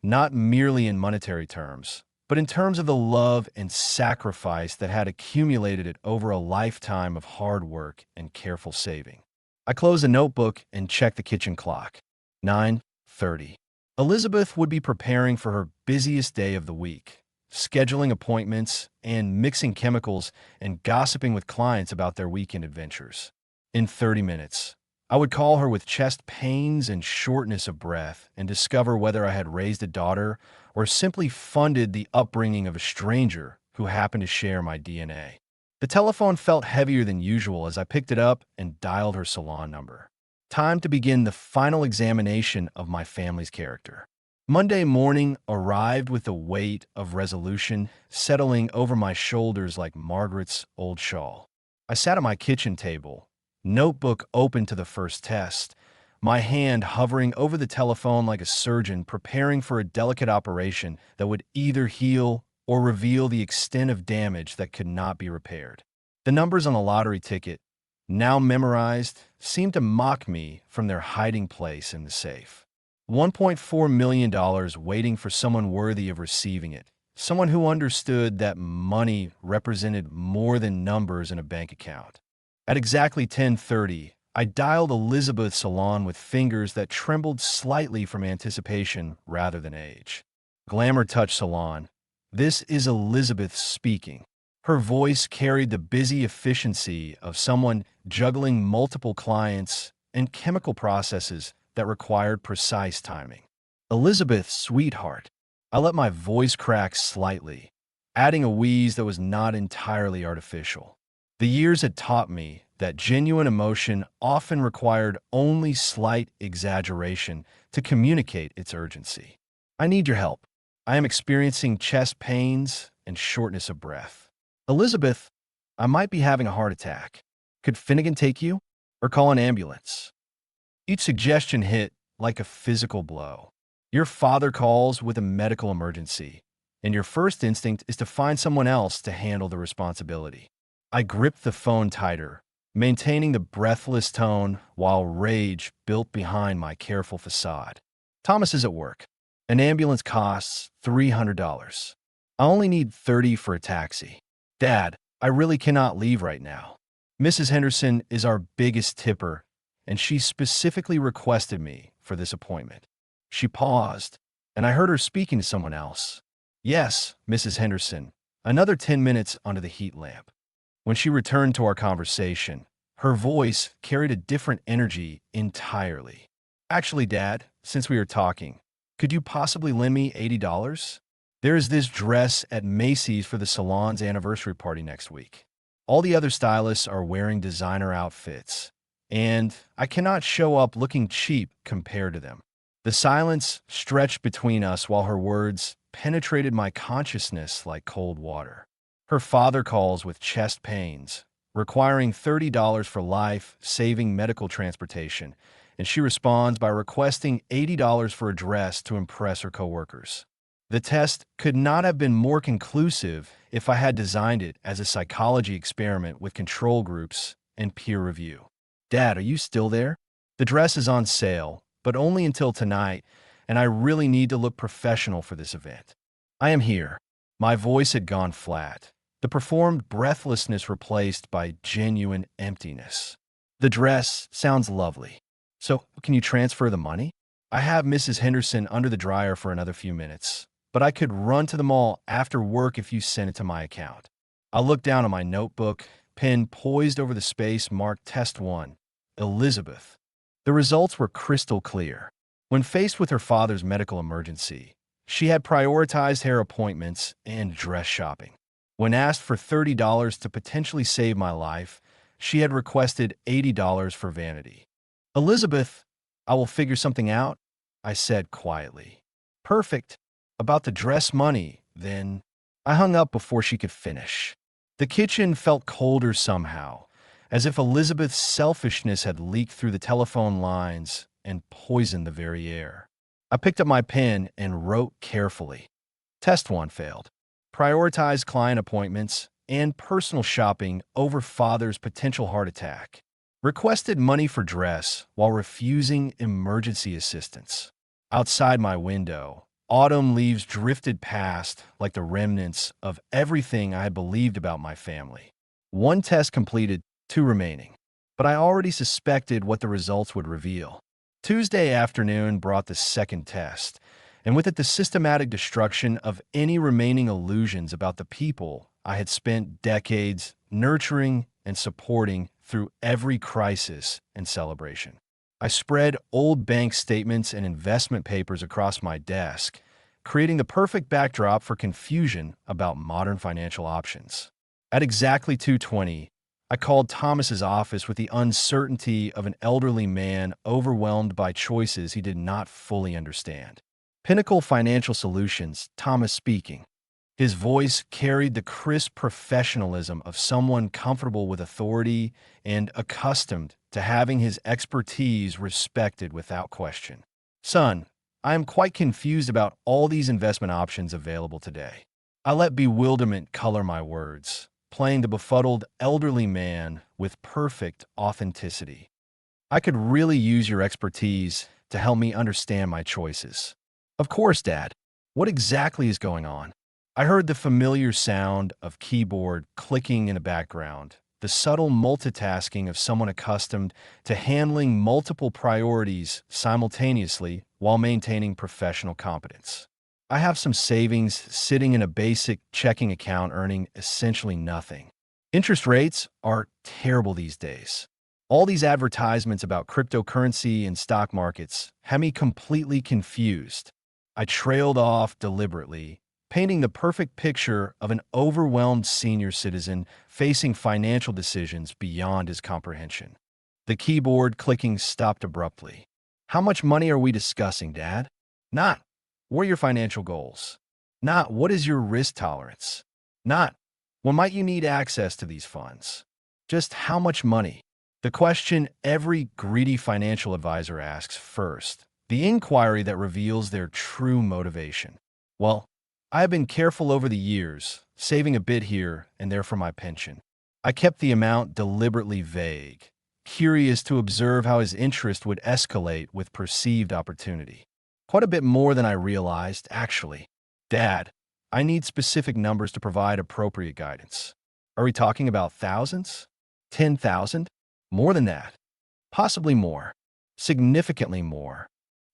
not merely in monetary terms, but in terms of the love and sacrifice that had accumulated it over a lifetime of hard work and careful saving. I closed the notebook and checked the kitchen clock. 9:30. Elizabeth would be preparing for her busiest day of the week, scheduling appointments and mixing chemicals and gossiping with clients about their weekend adventures. In 30 minutes, I would call her with chest pains and shortness of breath and discover whether I had raised a daughter or simply funded the upbringing of a stranger who happened to share my DNA. The telephone felt heavier than usual as I picked it up and dialed her salon number. Time to begin the final examination of my family's character. Monday morning arrived with the weight of resolution settling over my shoulders like Margaret's old shawl. I sat at my kitchen table, notebook open to the first test, my hand hovering over the telephone like a surgeon preparing for a delicate operation that would either heal or reveal the extent of damage that could not be repaired. The numbers on the lottery ticket, now memorized, seemed to mock me from their hiding place in the safe. $1.4 million waiting for someone worthy of receiving it, someone who understood that money represented more than numbers in a bank account. At exactly 10:30, I dialed Elizabeth's salon with fingers that trembled slightly from anticipation rather than age. Glamour Touch Salon. This is Elizabeth speaking. Her voice carried the busy efficiency of someone juggling multiple clients and chemical processes that required precise timing. Elizabeth, sweetheart. I let my voice crack slightly, adding a wheeze that was not entirely artificial. The years had taught me that genuine emotion often required only slight exaggeration to communicate its urgency. I need your help. I am experiencing chest pains and shortness of breath. Elizabeth, I might be having a heart attack. Could Finnegan take you? Or call an ambulance? Each suggestion hit like a physical blow. Your father calls with a medical emergency, and your first instinct is to find someone else to handle the responsibility. I gripped the phone tighter, maintaining the breathless tone while rage built behind my careful facade. Thomas is at work. An ambulance costs $300. I only need 30 for a taxi. Dad, I really cannot leave right now. Mrs. Henderson is our biggest tipper, and she specifically requested me for this appointment. She paused, and I heard her speaking to someone else. Yes, Mrs. Henderson, another 10 minutes under the heat lamp. When she returned to our conversation, her voice carried a different energy entirely. Actually, Dad, since we are talking, could you possibly lend me $80? There is this dress at Macy's for the salon's anniversary party next week. All the other stylists are wearing designer outfits, and I cannot show up looking cheap compared to them. The silence stretched between us while her words penetrated my consciousness like cold water. Her father calls with chest pains, requiring $30 for life-saving medical transportation, and she responds by requesting $80 for a dress to impress her coworkers. The test could not have been more conclusive if I had designed it as a psychology experiment with control groups and peer review. Dad, are you still there? The dress is on sale, but only until tonight, and I really need to look professional for this event. I am here. My voice had gone flat, the performed breathlessness replaced by genuine emptiness. The dress sounds lovely. So, can you transfer the money? I have Mrs. Henderson under the dryer for another few minutes, but I could run to the mall after work if you send it to my account. I looked down at my notebook, pen poised over the space marked Test 1, Elizabeth. The results were crystal clear. When faced with her father's medical emergency, she had prioritized hair appointments and dress shopping. When asked for $30 to potentially save my life, she had requested $80 for vanity. Elizabeth, I will figure something out, I said quietly. Perfect. About the dress money, then. I hung up before she could finish. The kitchen felt colder somehow, as if Elizabeth's selfishness had leaked through the telephone lines and poisoned the very air. I picked up my pen and wrote carefully. Test 1 failed. Prioritize client appointments and personal shopping over father's potential heart attack. Requested money for dress while refusing emergency assistance. Outside my window, autumn leaves drifted past like the remnants of everything I had believed about my family. One test completed, 2 remaining. But I already suspected what the results would reveal. Tuesday afternoon brought the second test, and with it the systematic destruction of any remaining illusions about the people I had spent decades nurturing and supporting through every crisis and celebration. I spread old bank statements and investment papers across my desk, creating the perfect backdrop for confusion about modern financial options. At exactly 2:20, I called Thomas's office with the uncertainty of an elderly man overwhelmed by choices he did not fully understand. Pinnacle Financial Solutions, Thomas speaking. His voice carried the crisp professionalism of someone comfortable with authority and accustomed to having his expertise respected without question. Son, I am quite confused about all these investment options available today. I let bewilderment color my words, playing the befuddled elderly man with perfect authenticity. I could really use your expertise to help me understand my choices. Of course, Dad. What exactly is going on? I heard the familiar sound of keyboard clicking in the background, the subtle multitasking of someone accustomed to handling multiple priorities simultaneously while maintaining professional competence. I have some savings sitting in a basic checking account earning essentially nothing. Interest rates are terrible these days. All these advertisements about cryptocurrency and stock markets had me completely confused. I trailed off deliberately, painting the perfect picture of an overwhelmed senior citizen facing financial decisions beyond his comprehension. The keyboard clicking stopped abruptly. How much money are we discussing, Dad? Not, what are your financial goals? Not, what is your risk tolerance? Not, when might you need access to these funds? Just how much money? The question every greedy financial advisor asks first, the inquiry that reveals their true motivation. Well, I have been careful over the years, saving a bit here and there for my pension. I kept the amount deliberately vague, curious to observe how his interest would escalate with perceived opportunity. Quite a bit more than I realized, actually. Dad, I need specific numbers to provide appropriate guidance. Are we talking about thousands? 10,000? More than that. Possibly more. Significantly more.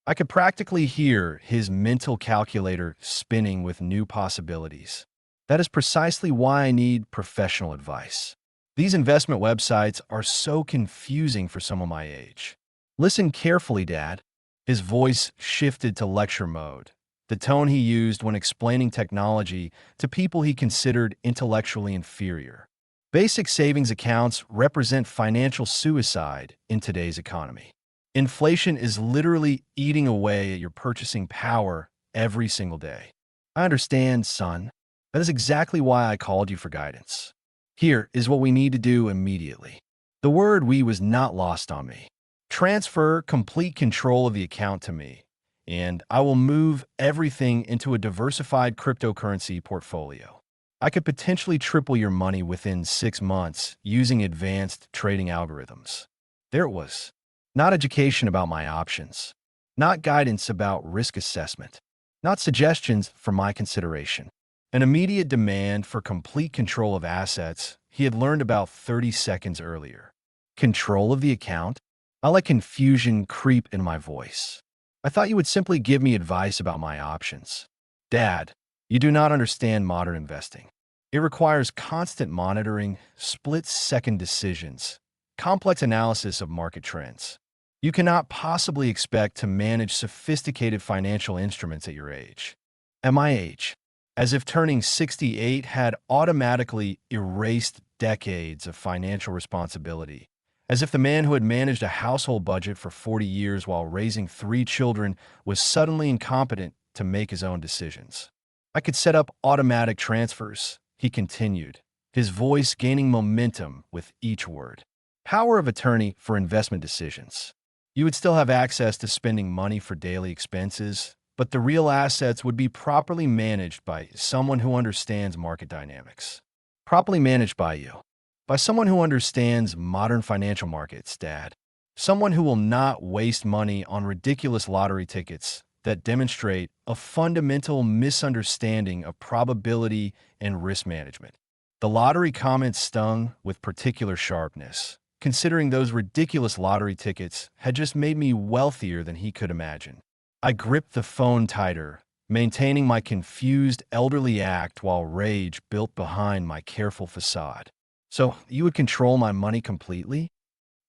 I could practically hear his mental calculator spinning with new possibilities. That is precisely why I need professional advice. These investment websites are so confusing for someone my age. Listen carefully, Dad. His voice shifted to lecture mode, the tone he used when explaining technology to people he considered intellectually inferior. Basic savings accounts represent financial suicide in today's economy. Inflation is literally eating away at your purchasing power every single day. I understand, son. That is exactly why I called you for guidance. Here is what we need to do immediately. The word "we" was not lost on me. Transfer complete control of the account to me, and I will move everything into a diversified cryptocurrency portfolio. I could potentially triple your money within 6 months using advanced trading algorithms. There it was. Not education about my options. Not guidance about risk assessment. Not suggestions for my consideration. An immediate demand for complete control of assets he had learned about 30 seconds earlier. Control of the account? I let confusion creep in my voice. I thought you would simply give me advice about my options. Dad, you do not understand modern investing. It requires constant monitoring, split-second decisions, complex analysis of market trends. You cannot possibly expect to manage sophisticated financial instruments at your age. At my age, as if turning 68 had automatically erased decades of financial responsibility, as if the man who had managed a household budget for 40 years while raising 3 children was suddenly incompetent to make his own decisions. I could set up automatic transfers, he continued, his voice gaining momentum with each word. Power of attorney for investment decisions. You would still have access to spending money for daily expenses, but the real assets would be properly managed by someone who understands market dynamics. Properly managed by you. By someone who understands modern financial markets, Dad. Someone who will not waste money on ridiculous lottery tickets that demonstrate a fundamental misunderstanding of probability and risk management. The lottery comment stung with particular sharpness, considering those ridiculous lottery tickets had just made me wealthier than he could imagine. I gripped the phone tighter, maintaining my confused elderly act while rage built behind my careful facade. So, you would control my money completely?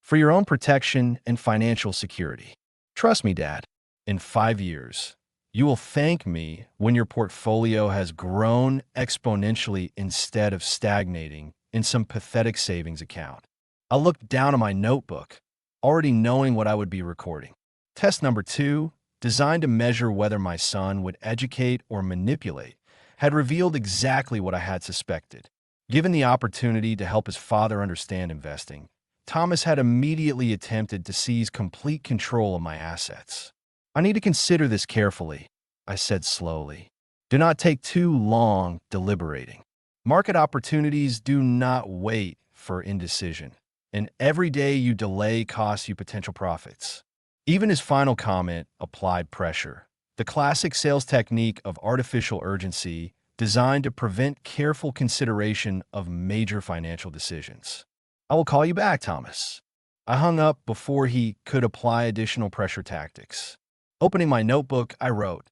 For your own protection and financial security. Trust me, Dad, in 5 years, you will thank me when your portfolio has grown exponentially instead of stagnating in some pathetic savings account. I looked down at my notebook, already knowing what I would be recording. Test number 2, designed to measure whether my son would educate or manipulate, had revealed exactly what I had suspected. Given the opportunity to help his father understand investing, Thomas had immediately attempted to seize complete control of my assets. I need to consider this carefully, I said slowly. Do not take too long deliberating. Market opportunities do not wait for indecision, and every day you delay costs you potential profits. Even his final comment applied pressure, the classic sales technique of artificial urgency designed to prevent careful consideration of major financial decisions. I will call you back, Thomas. I hung up before he could apply additional pressure tactics. Opening my notebook, I wrote,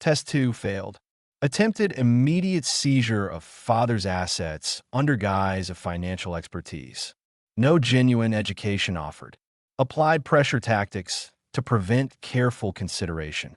Test 2 failed. Attempted immediate seizure of father's assets under guise of financial expertise. No genuine education offered. Applied pressure tactics to prevent careful consideration.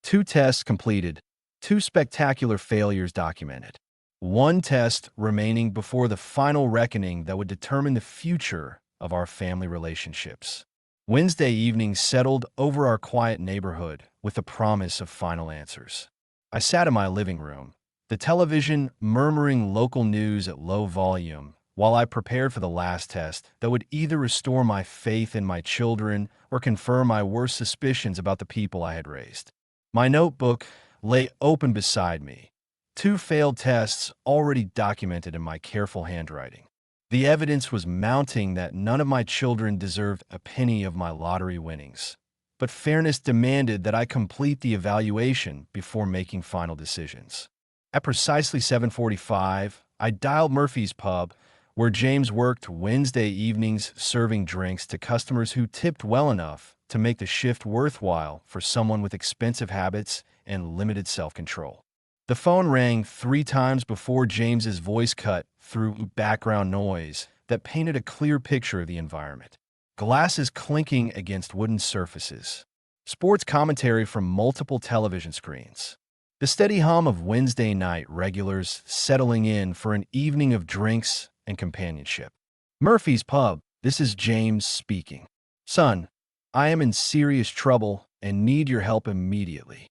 2 tests completed, 2 spectacular failures documented. 1 test remaining before the final reckoning that would determine the future of our family relationships. Wednesday evening settled over our quiet neighborhood with the promise of final answers. I sat in my living room, the television murmuring local news at low volume, while I prepared for the last test that would either restore my faith in my children or confirm my worst suspicions about the people I had raised. My notebook lay open beside me, 2 failed tests already documented in my careful handwriting. The evidence was mounting that none of my children deserved a penny of my lottery winnings. But fairness demanded that I complete the evaluation before making final decisions. At precisely 7:45, I dialed Murphy's Pub, where James worked Wednesday evenings serving drinks to customers who tipped well enough to make the shift worthwhile for someone with expensive habits and limited self-control. The phone rang 3 times before James's voice cut through background noise that painted a clear picture of the environment. Glasses clinking against wooden surfaces. Sports commentary from multiple television screens. The steady hum of Wednesday night regulars settling in for an evening of drinks and companionship. Murphy's Pub, this is James speaking. Son, I am in serious trouble and need your help immediately.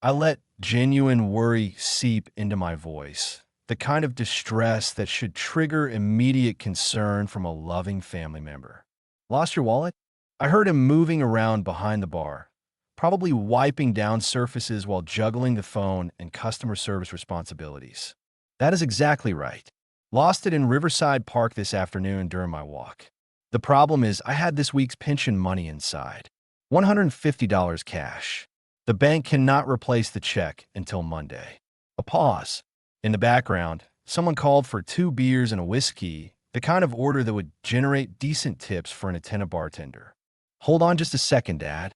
I let genuine worry seep into my voice, the kind of distress that should trigger immediate concern from a loving family member. Lost your wallet? I heard him moving around behind the bar, probably wiping down surfaces while juggling the phone and customer service responsibilities. That is exactly right. Lost it in Riverside Park this afternoon during my walk. The problem is I had this week's pension money inside. $150 cash. The bank cannot replace the check until Monday. A pause. In the background, someone called for 2 beers and a whiskey, the kind of order that would generate decent tips for an attentive bartender. Hold on just a second, Dad.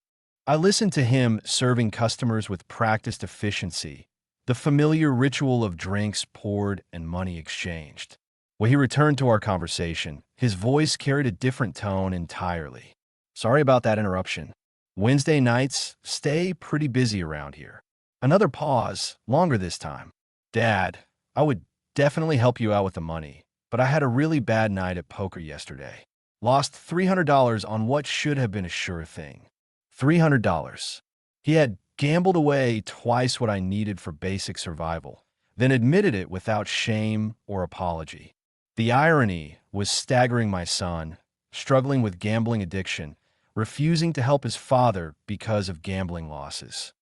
I listened to him serving customers with practiced efficiency, the familiar ritual of drinks poured and money exchanged. When he returned to our conversation, his voice carried a different tone entirely. Sorry about that interruption. Wednesday nights stay pretty busy around here. Another pause, longer this time. Dad, I would definitely help you out with the money, but I had a really bad night at poker yesterday. Lost $300 on what should have been a sure thing. $300. He had gambled away twice what I needed for basic survival, then admitted it without shame or apology. The irony was staggering. My son, struggling with gambling addiction, refusing to help his father because of gambling losses.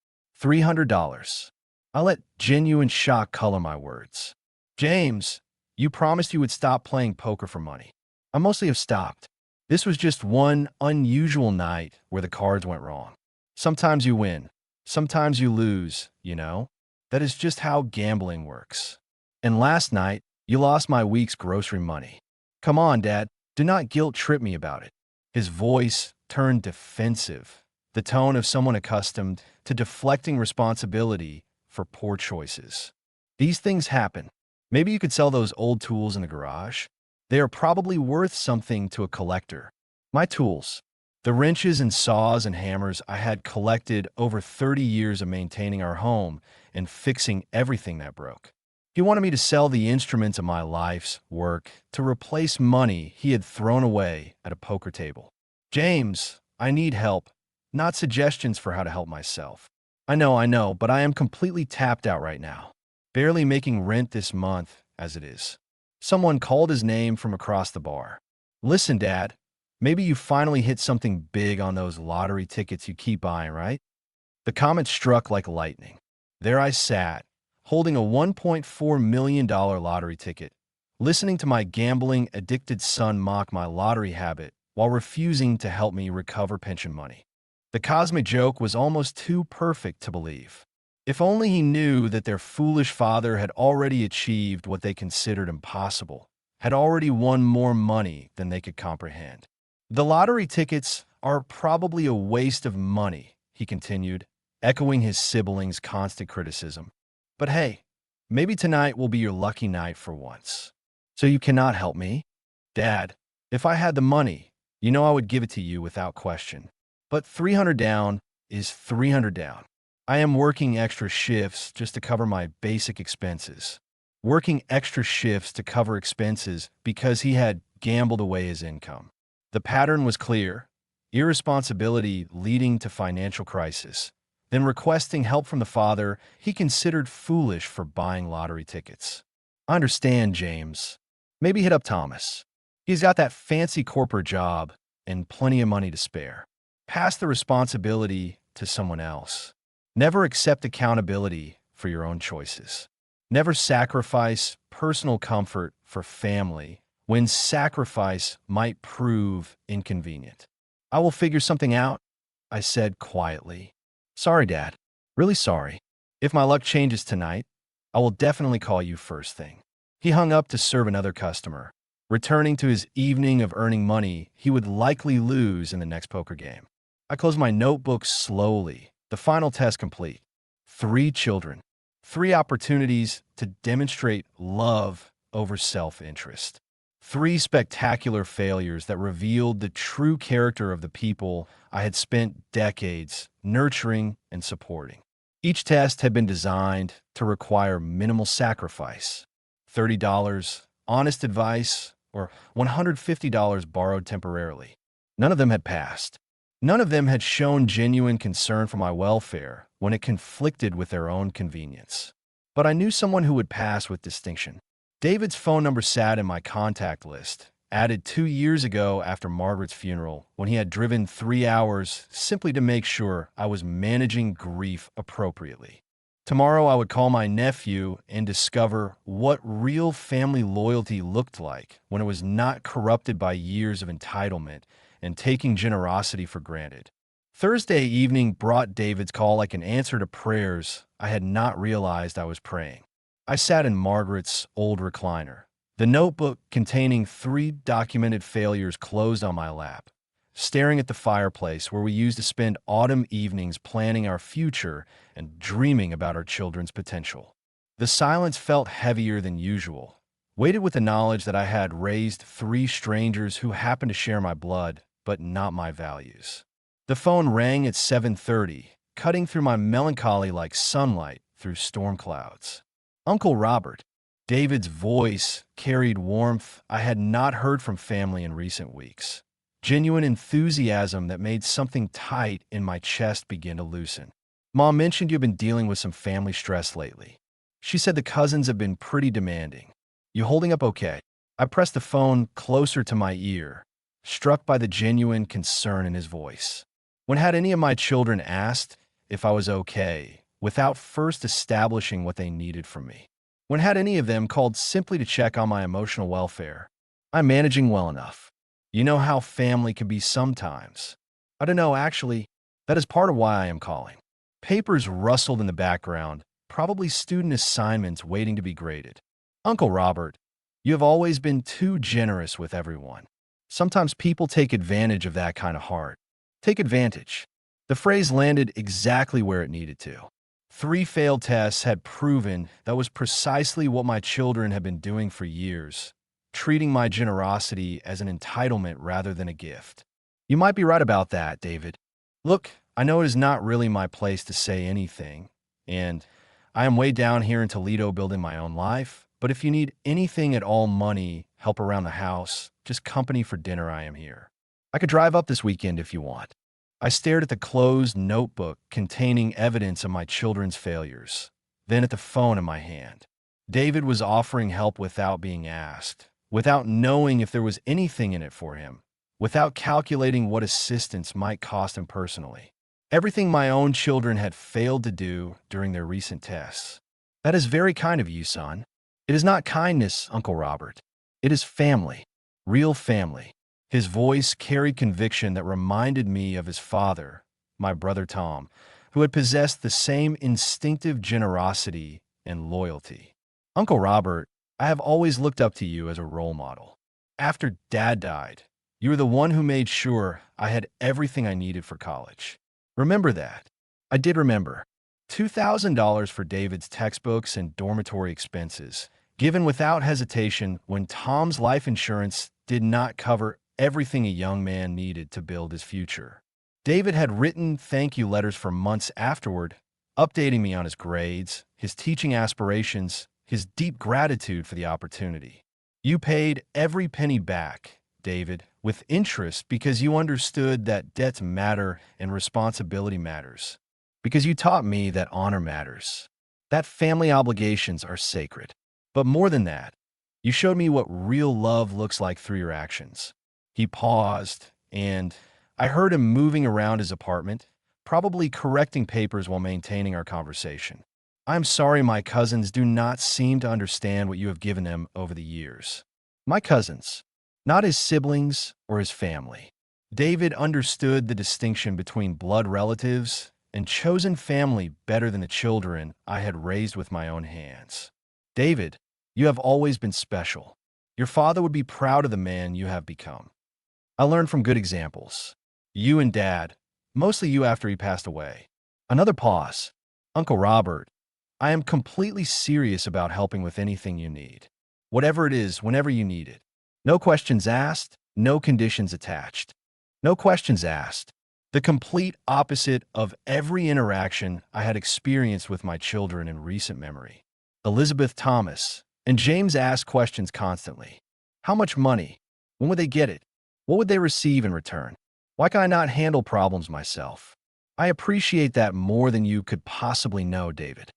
$300. I let genuine shock color my words. James, you promised you would stop playing poker for money. I mostly have stopped. This was just one unusual night where the cards went wrong. Sometimes you win. Sometimes you lose, you know? That is just how gambling works. And last night, you lost my week's grocery money. Come on, Dad, do not guilt trip me about it. His voice turned defensive, the tone of someone accustomed to deflecting responsibility for poor choices. These things happen. Maybe you could sell those old tools in the garage. They are probably worth something to a collector. My tools, the wrenches and saws and hammers I had collected over 30 years of maintaining our home and fixing everything that broke. He wanted me to sell the instruments of my life's work to replace money he had thrown away at a poker table. James, I need help, not suggestions for how to help myself. I know, but I am completely tapped out right now. Barely making rent this month, as it is. Someone called his name from across the bar. Listen, Dad, maybe you finally hit something big on those lottery tickets you keep buying, right? The comment struck like lightning. There I sat, holding a $1.4 million lottery ticket, listening to my gambling-addicted son mock my lottery habit while refusing to help me recover pension money. The cosmic joke was almost too perfect to believe. If only he knew that their foolish father had already achieved what they considered impossible, had already won more money than they could comprehend. The lottery tickets are probably a waste of money, he continued, echoing his siblings' constant criticism. But hey, maybe tonight will be your lucky night for once. So you cannot help me? Dad, If I had the money, I would give it to you without question. But 300 down is 300 down. I am working extra shifts just to cover my basic expenses. Working extra shifts to cover expenses because he had gambled away his income. The pattern was clear: irresponsibility leading to financial crisis. Then requesting help from the father he considered foolish for buying lottery tickets. I understand, James. Maybe hit up Thomas. He's got that fancy corporate job and plenty of money to spare. Pass the responsibility to someone else. Never accept accountability for your own choices. Never sacrifice personal comfort for family when sacrifice might prove inconvenient. I will figure something out, I said quietly. Sorry, Dad. Really sorry. If my luck changes tonight, I will definitely call you first thing. He hung up to serve another customer, returning to his evening of earning money he would likely lose in the next poker game. I closed my notebook slowly, the final test complete. 3 children, 3 opportunities to demonstrate love over self-interest. 3 spectacular failures that revealed the true character of the people I had spent decades nurturing and supporting. Each test had been designed to require minimal sacrifice. $30, honest advice, or $150 borrowed temporarily. None of them had passed. None of them had shown genuine concern for my welfare when it conflicted with their own convenience. But I knew someone who would pass with distinction. David's phone number sat in my contact list, added 2 years ago after Margaret's funeral, when he had driven 3 hours simply to make sure I was managing grief appropriately. Tomorrow I would call my nephew and discover what real family loyalty looked like when it was not corrupted by years of entitlement and taking generosity for granted. Thursday evening brought David's call like an answer to prayers I had not realized I was praying. I sat in Margaret's old recliner, the notebook containing 3 documented failures closed on my lap, staring at the fireplace where we used to spend autumn evenings planning our future and dreaming about our children's potential. The silence felt heavier than usual, weighted with the knowledge that I had raised 3 strangers who happened to share my blood, but not my values. The phone rang at 7:30, cutting through my melancholy like sunlight through storm clouds. Uncle Robert. David's voice carried warmth I had not heard from family in recent weeks. Genuine enthusiasm that made something tight in my chest begin to loosen. Mom mentioned you've been dealing with some family stress lately. She said the cousins have been pretty demanding. You holding up okay? I pressed the phone closer to my ear, struck by the genuine concern in his voice. When had any of my children asked if I was okay, without first establishing what they needed from me? When had any of them called simply to check on my emotional welfare? I'm managing well enough. You know how family can be sometimes. I don't know, actually, that is part of why I am calling. Papers rustled in the background, probably student assignments waiting to be graded. Uncle Robert, you have always been too generous with everyone. Sometimes people take advantage of that kind of heart. Take advantage. The phrase landed exactly where it needed to. 3 failed tests had proven that was precisely what my children had been doing for years, treating my generosity as an entitlement rather than a gift. You might be right about that, David. Look, I know it is not really my place to say anything, and I am way down here in Toledo building my own life, but if you need anything at all, money, help around the house, just company for dinner, I am here. I could drive up this weekend if you want. I stared at the closed notebook containing evidence of my children's failures, then at the phone in my hand. David was offering help without being asked, without knowing if there was anything in it for him, without calculating what assistance might cost him personally. Everything my own children had failed to do during their recent tests. That is very kind of you, son. It is not kindness, Uncle Robert. It is family, real family. His voice carried conviction that reminded me of his father, my brother Tom, who had possessed the same instinctive generosity and loyalty. Uncle Robert, I have always looked up to you as a role model. After Dad died, you were the one who made sure I had everything I needed for college. Remember that. I did remember. $2,000 for David's textbooks and dormitory expenses, given without hesitation when Tom's life insurance did not cover everything a young man needed to build his future. David had written thank you letters for months afterward, updating me on his grades, his teaching aspirations, his deep gratitude for the opportunity. You paid every penny back, David, with interest because you understood that debts matter and responsibility matters. Because you taught me that honor matters, that family obligations are sacred. But more than that, you showed me what real love looks like through your actions. He paused, and I heard him moving around his apartment, probably correcting papers while maintaining our conversation. I'm sorry my cousins do not seem to understand what you have given them over the years. My cousins, not his siblings or his family. David understood the distinction between blood relatives and chosen family better than the children I had raised with my own hands. David, you have always been special. Your father would be proud of the man you have become. I learned from good examples. You and Dad, mostly you after he passed away. Another pause. Uncle Robert, I am completely serious about helping with anything you need. Whatever it is, whenever you need it. No questions asked, no conditions attached. No questions asked. The complete opposite of every interaction I had experienced with my children in recent memory. Elizabeth Thomas and James asked questions constantly. How much money? When would they get it? What would they receive in return? Why can I not handle problems myself? I appreciate that more than you could possibly know, David.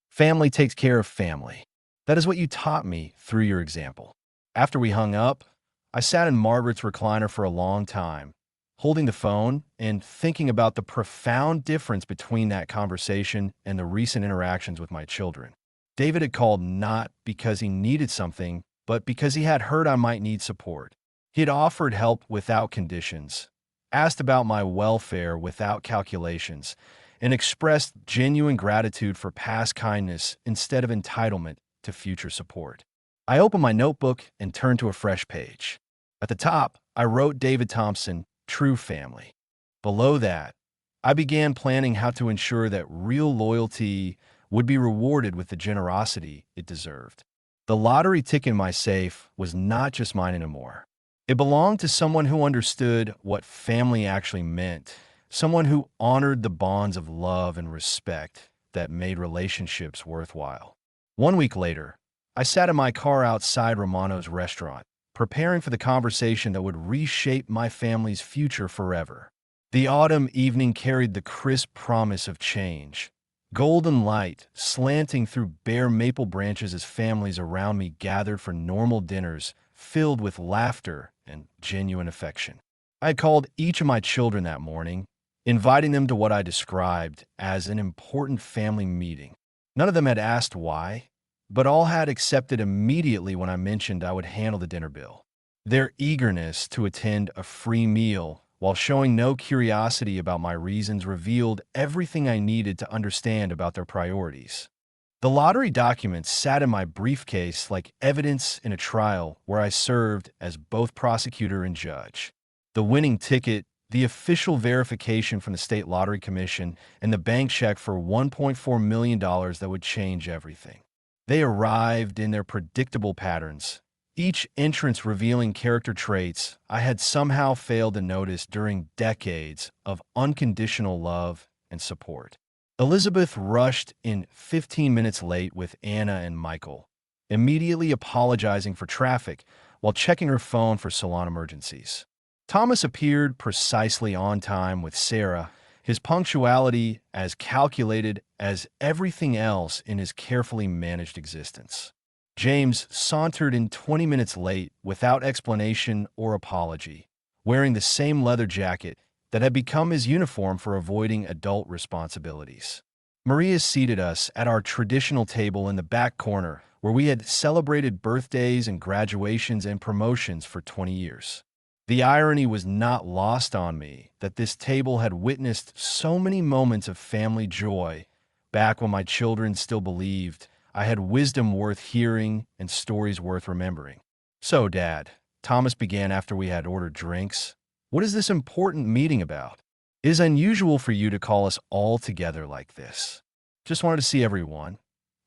Family takes care of family. That is what you taught me through your example. After we hung up, I sat in Margaret's recliner for a long time, holding the phone and thinking about the profound difference between that conversation and the recent interactions with my children. David had called not because he needed something, but because he had heard I might need support. He had offered help without conditions, asked about my welfare without calculations, and expressed genuine gratitude for past kindness instead of entitlement to future support. I opened my notebook and turned to a fresh page. At the top, I wrote David Thompson, true family. Below that, I began planning how to ensure that real loyalty would be rewarded with the generosity it deserved. The lottery ticket in my safe was not just mine anymore. It belonged to someone who understood what family actually meant, someone who honored the bonds of love and respect that made relationships worthwhile. 1 week later, I sat in my car outside Romano's restaurant, preparing for the conversation that would reshape my family's future forever. The autumn evening carried the crisp promise of change. Golden light slanting through bare maple branches as families around me gathered for normal dinners filled with laughter and genuine affection. I had called each of my children that morning, inviting them to what I described as an important family meeting. None of them had asked why, but all had accepted immediately when I mentioned I would handle the dinner bill. Their eagerness to attend a free meal while showing no curiosity about my reasons revealed everything I needed to understand about their priorities. The lottery documents sat in my briefcase like evidence in a trial where I served as both prosecutor and judge. The winning ticket, the official verification from the State Lottery Commission, and the bank check for $1.4 million that would change everything. They arrived in their predictable patterns, each entrance revealing character traits I had somehow failed to notice during decades of unconditional love and support. Elizabeth rushed in 15 minutes late with Anna and Michael, immediately apologizing for traffic while checking her phone for salon emergencies. Thomas appeared precisely on time with Sarah, his punctuality as calculated as everything else in his carefully managed existence. James sauntered in 20 minutes late without explanation or apology, wearing the same leather jacket that had become his uniform for avoiding adult responsibilities. Maria seated us at our traditional table in the back corner where we had celebrated birthdays and graduations and promotions for 20 years. The irony was not lost on me that this table had witnessed so many moments of family joy back when my children still believed I had wisdom worth hearing and stories worth remembering. So, Dad, Thomas began after we had ordered drinks, what is this important meeting about? It is unusual for you to call us all together like this. Just wanted to see everyone,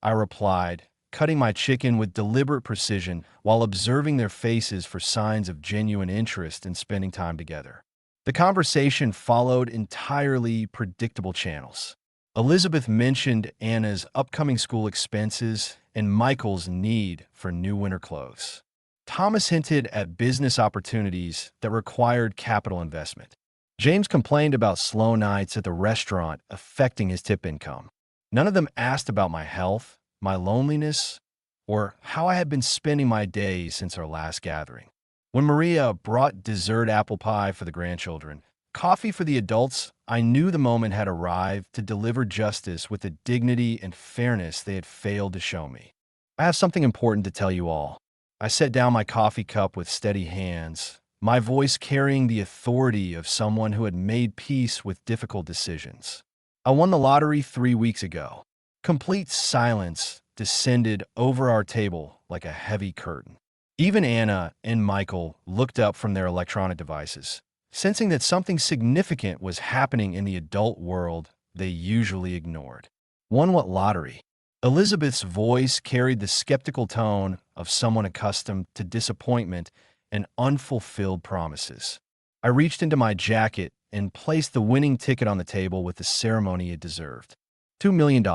I replied, cutting my chicken with deliberate precision while observing their faces for signs of genuine interest in spending time together. The conversation followed entirely predictable channels. Elizabeth mentioned Anna's upcoming school expenses and Michael's need for new winter clothes. Thomas hinted at business opportunities that required capital investment. James complained about slow nights at the restaurant affecting his tip income. None of them asked about my health, my loneliness, or how I had been spending my days since our last gathering. When Maria brought dessert apple pie for the grandchildren, coffee for the adults, I knew the moment had arrived to deliver justice with the dignity and fairness they had failed to show me. I have something important to tell you all. I set down my coffee cup with steady hands, my voice carrying the authority of someone who had made peace with difficult decisions. I won the lottery 3 weeks ago. Complete silence descended over our table like a heavy curtain. Even Anna and Michael looked up from their electronic devices, sensing that something significant was happening in the adult world they usually ignored. Won what lottery? Elizabeth's voice carried the skeptical tone of someone accustomed to disappointment and unfulfilled promises. I reached into my jacket and placed the winning ticket on the table with the ceremony it deserved. $2 million.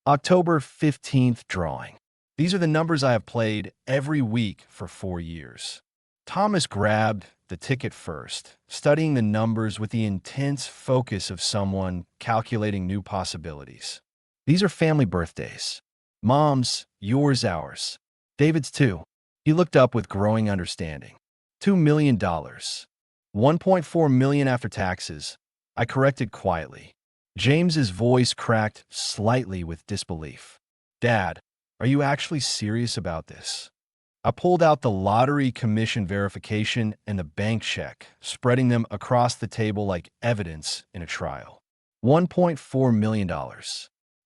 October 15th drawing. These are the numbers I have played every week for 4 years. Thomas grabbed the ticket first, studying the numbers with the intense focus of someone calculating new possibilities. These are family birthdays. Mom's, yours, ours. David's too. He looked up with growing understanding. $2 million. $1.4 million after taxes. I corrected quietly. James's voice cracked slightly with disbelief. Dad, are you actually serious about this? I pulled out the lottery commission verification and the bank check, spreading them across the table like evidence in a trial. $1.4 million.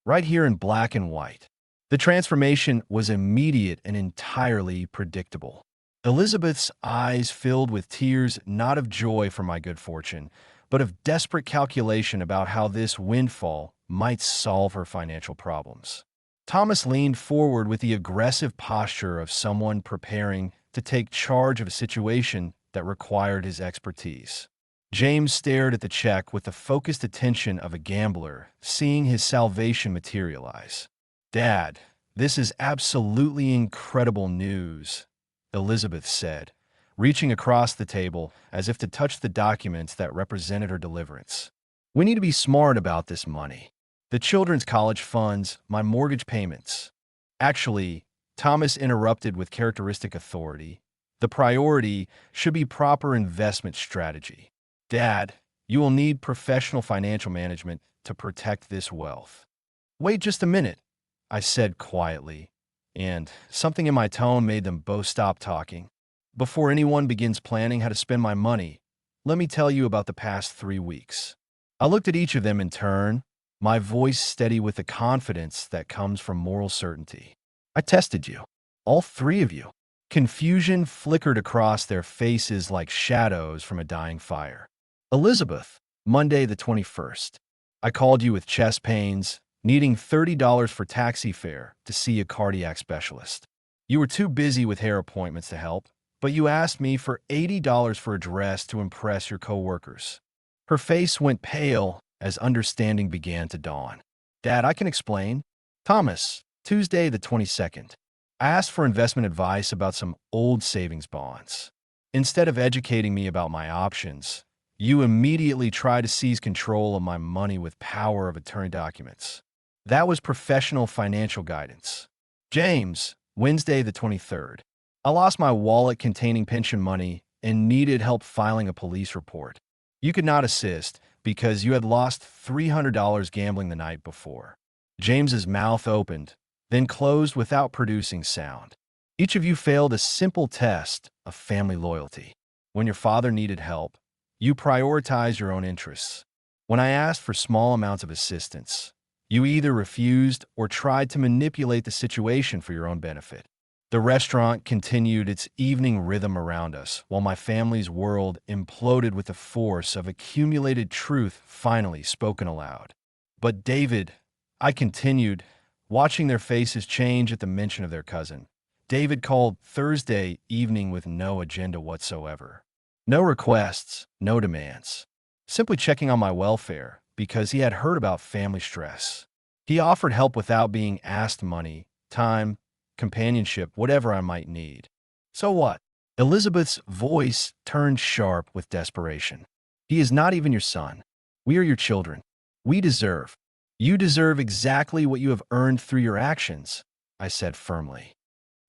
Right here in black and white. The transformation was immediate and entirely predictable. Elizabeth's eyes filled with tears not of joy for my good fortune, but of desperate calculation about how this windfall might solve her financial problems. Thomas leaned forward with the aggressive posture of someone preparing to take charge of a situation that required his expertise. James stared at the check with the focused attention of a gambler, seeing his salvation materialize. Dad, this is absolutely incredible news, Elizabeth said, reaching across the table as if to touch the documents that represented her deliverance. We need to be smart about this money. The children's college funds, my mortgage payments. Actually, Thomas interrupted with characteristic authority. The priority should be proper investment strategy. Dad, you will need professional financial management to protect this wealth. Wait just a minute, I said quietly, and something in my tone made them both stop talking. Before anyone begins planning how to spend my money, let me tell you about the past 3 weeks. I looked at each of them in turn, my voice steady with the confidence that comes from moral certainty. I tested you, all 3 of you. Confusion flickered across their faces like shadows from a dying fire. Elizabeth, Monday the 21st. I called you with chest pains, needing $30 for taxi fare to see a cardiac specialist. You were too busy with hair appointments to help, but you asked me for $80 for a dress to impress your coworkers. Her face went pale as understanding began to dawn. Dad, I can explain. Thomas, Tuesday the 22nd. I asked for investment advice about some old savings bonds. Instead of educating me about my options, you immediately tried to seize control of my money with power of attorney documents. That was professional financial guidance. James, Wednesday the 23rd. I lost my wallet containing pension money and needed help filing a police report. You could not assist because you had lost $300 gambling the night before. James's mouth opened, then closed without producing sound. Each of you failed a simple test of family loyalty. When your father needed help, you prioritized your own interests. When I asked for small amounts of assistance, you either refused or tried to manipulate the situation for your own benefit. The restaurant continued its evening rhythm around us, while my family's world imploded with the force of accumulated truth finally spoken aloud. But David, I continued, watching their faces change at the mention of their cousin. David called Thursday evening with no agenda whatsoever. No requests, no demands. Simply checking on my welfare because he had heard about family stress. He offered help without being asked money, time, companionship, whatever I might need. So what? Elizabeth's voice turned sharp with desperation. He is not even your son. We are your children. You deserve exactly what you have earned through your actions, I said firmly.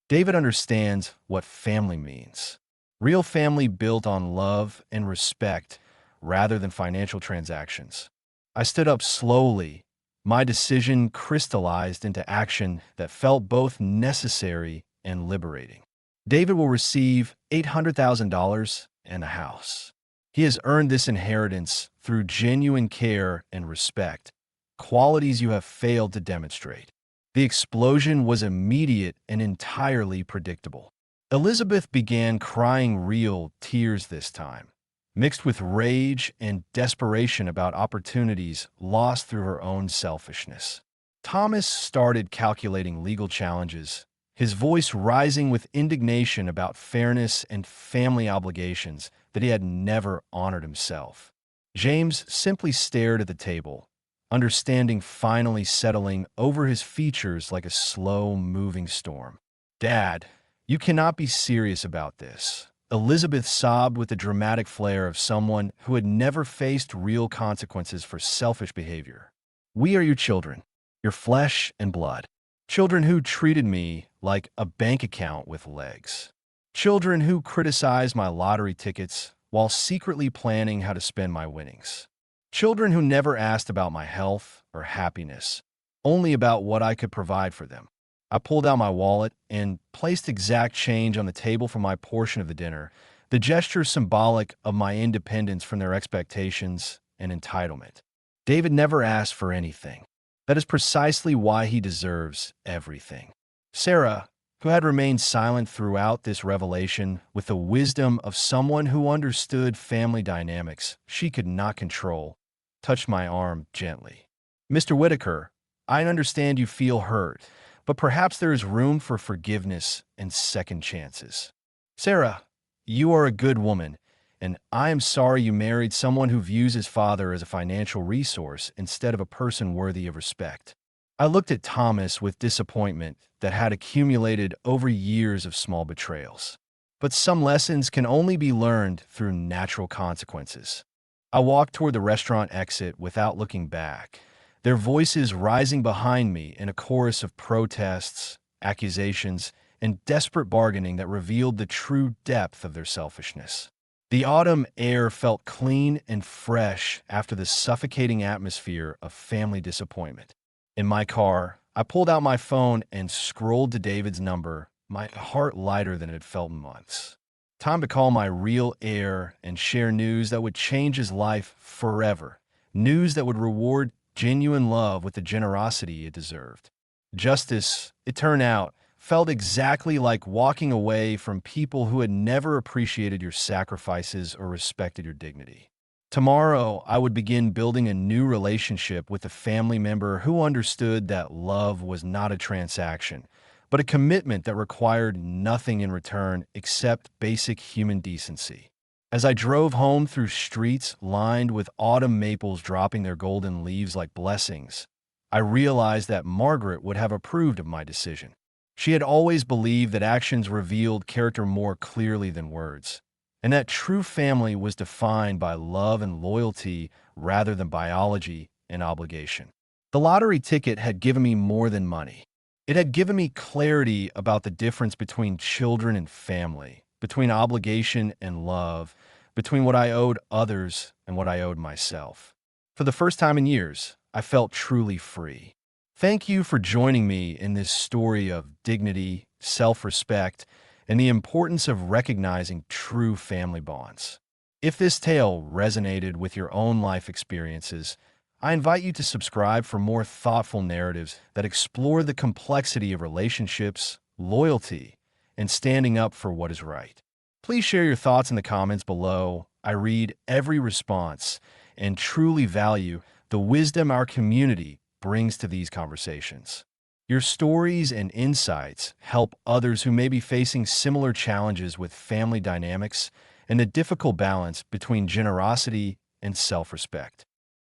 David understands what family means. Real family built on love and respect rather than financial transactions. I stood up slowly. My decision crystallized into action that felt both necessary and liberating. David will receive $800,000 and a house. He has earned this inheritance through genuine care and respect, qualities you have failed to demonstrate. The explosion was immediate and entirely predictable. Elizabeth began crying real tears this time, mixed with rage and desperation about opportunities lost through her own selfishness. Thomas started calculating legal challenges, his voice rising with indignation about fairness and family obligations that he had never honored himself. James simply stared at the table, understanding finally settling over his features like a slow-moving storm. "Dad, you cannot be serious about this." Elizabeth sobbed with the dramatic flair of someone who had never faced real consequences for selfish behavior. "We are your children, your flesh and blood. Children who treated me like a bank account with legs. Children who criticized my lottery tickets while secretly planning how to spend my winnings. Children who never asked about my health or happiness, only about what I could provide for them." I pulled out my wallet and placed exact change on the table for my portion of the dinner, the gesture symbolic of my independence from their expectations and entitlement. David never asked for anything. That is precisely why he deserves everything. Sarah, who had remained silent throughout this revelation with the wisdom of someone who understood family dynamics she could not control, touched my arm gently. "Mr. Whitaker, I understand you feel hurt, but perhaps there is room for forgiveness and second chances. Sarah, you are a good woman, and I am sorry you married someone who views his father as a financial resource instead of a person worthy of respect." I looked at Thomas with disappointment that had accumulated over years of small betrayals. But some lessons can only be learned through natural consequences. I walked toward the restaurant exit without looking back, their voices rising behind me in a chorus of protests, accusations, and desperate bargaining that revealed the true depth of their selfishness. The autumn air felt clean and fresh after the suffocating atmosphere of family disappointment. In my car, I pulled out my phone and scrolled to David's number, my heart lighter than it had felt in months. Time to call my real heir and share news that would change his life forever. News that would reward genuine love with the generosity it deserved. Justice, it turned out, felt exactly like walking away from people who had never appreciated your sacrifices or respected your dignity. Tomorrow, I would begin building a new relationship with a family member who understood that love was not a transaction, but a commitment that required nothing in return except basic human decency. As I drove home through streets lined with autumn maples dropping their golden leaves like blessings, I realized that Margaret would have approved of my decision. She had always believed that actions revealed character more clearly than words, and that true family was defined by love and loyalty rather than biology and obligation. The lottery ticket had given me more than money. It had given me clarity about the difference between children and family, between obligation and love, between what I owed others and what I owed myself. For the first time in years, I felt truly free. Thank you for joining me in this story of dignity, self-respect, and the importance of recognizing true family bonds. If this tale resonated with your own life experiences, I invite you to subscribe for more thoughtful narratives that explore the complexity of relationships, loyalty, and standing up for what is right. Please share your thoughts in the comments below. I read every response and truly value the wisdom our community brings to these conversations. Your stories and insights help others who may be facing similar challenges with family dynamics and the difficult balance between generosity and self-respect.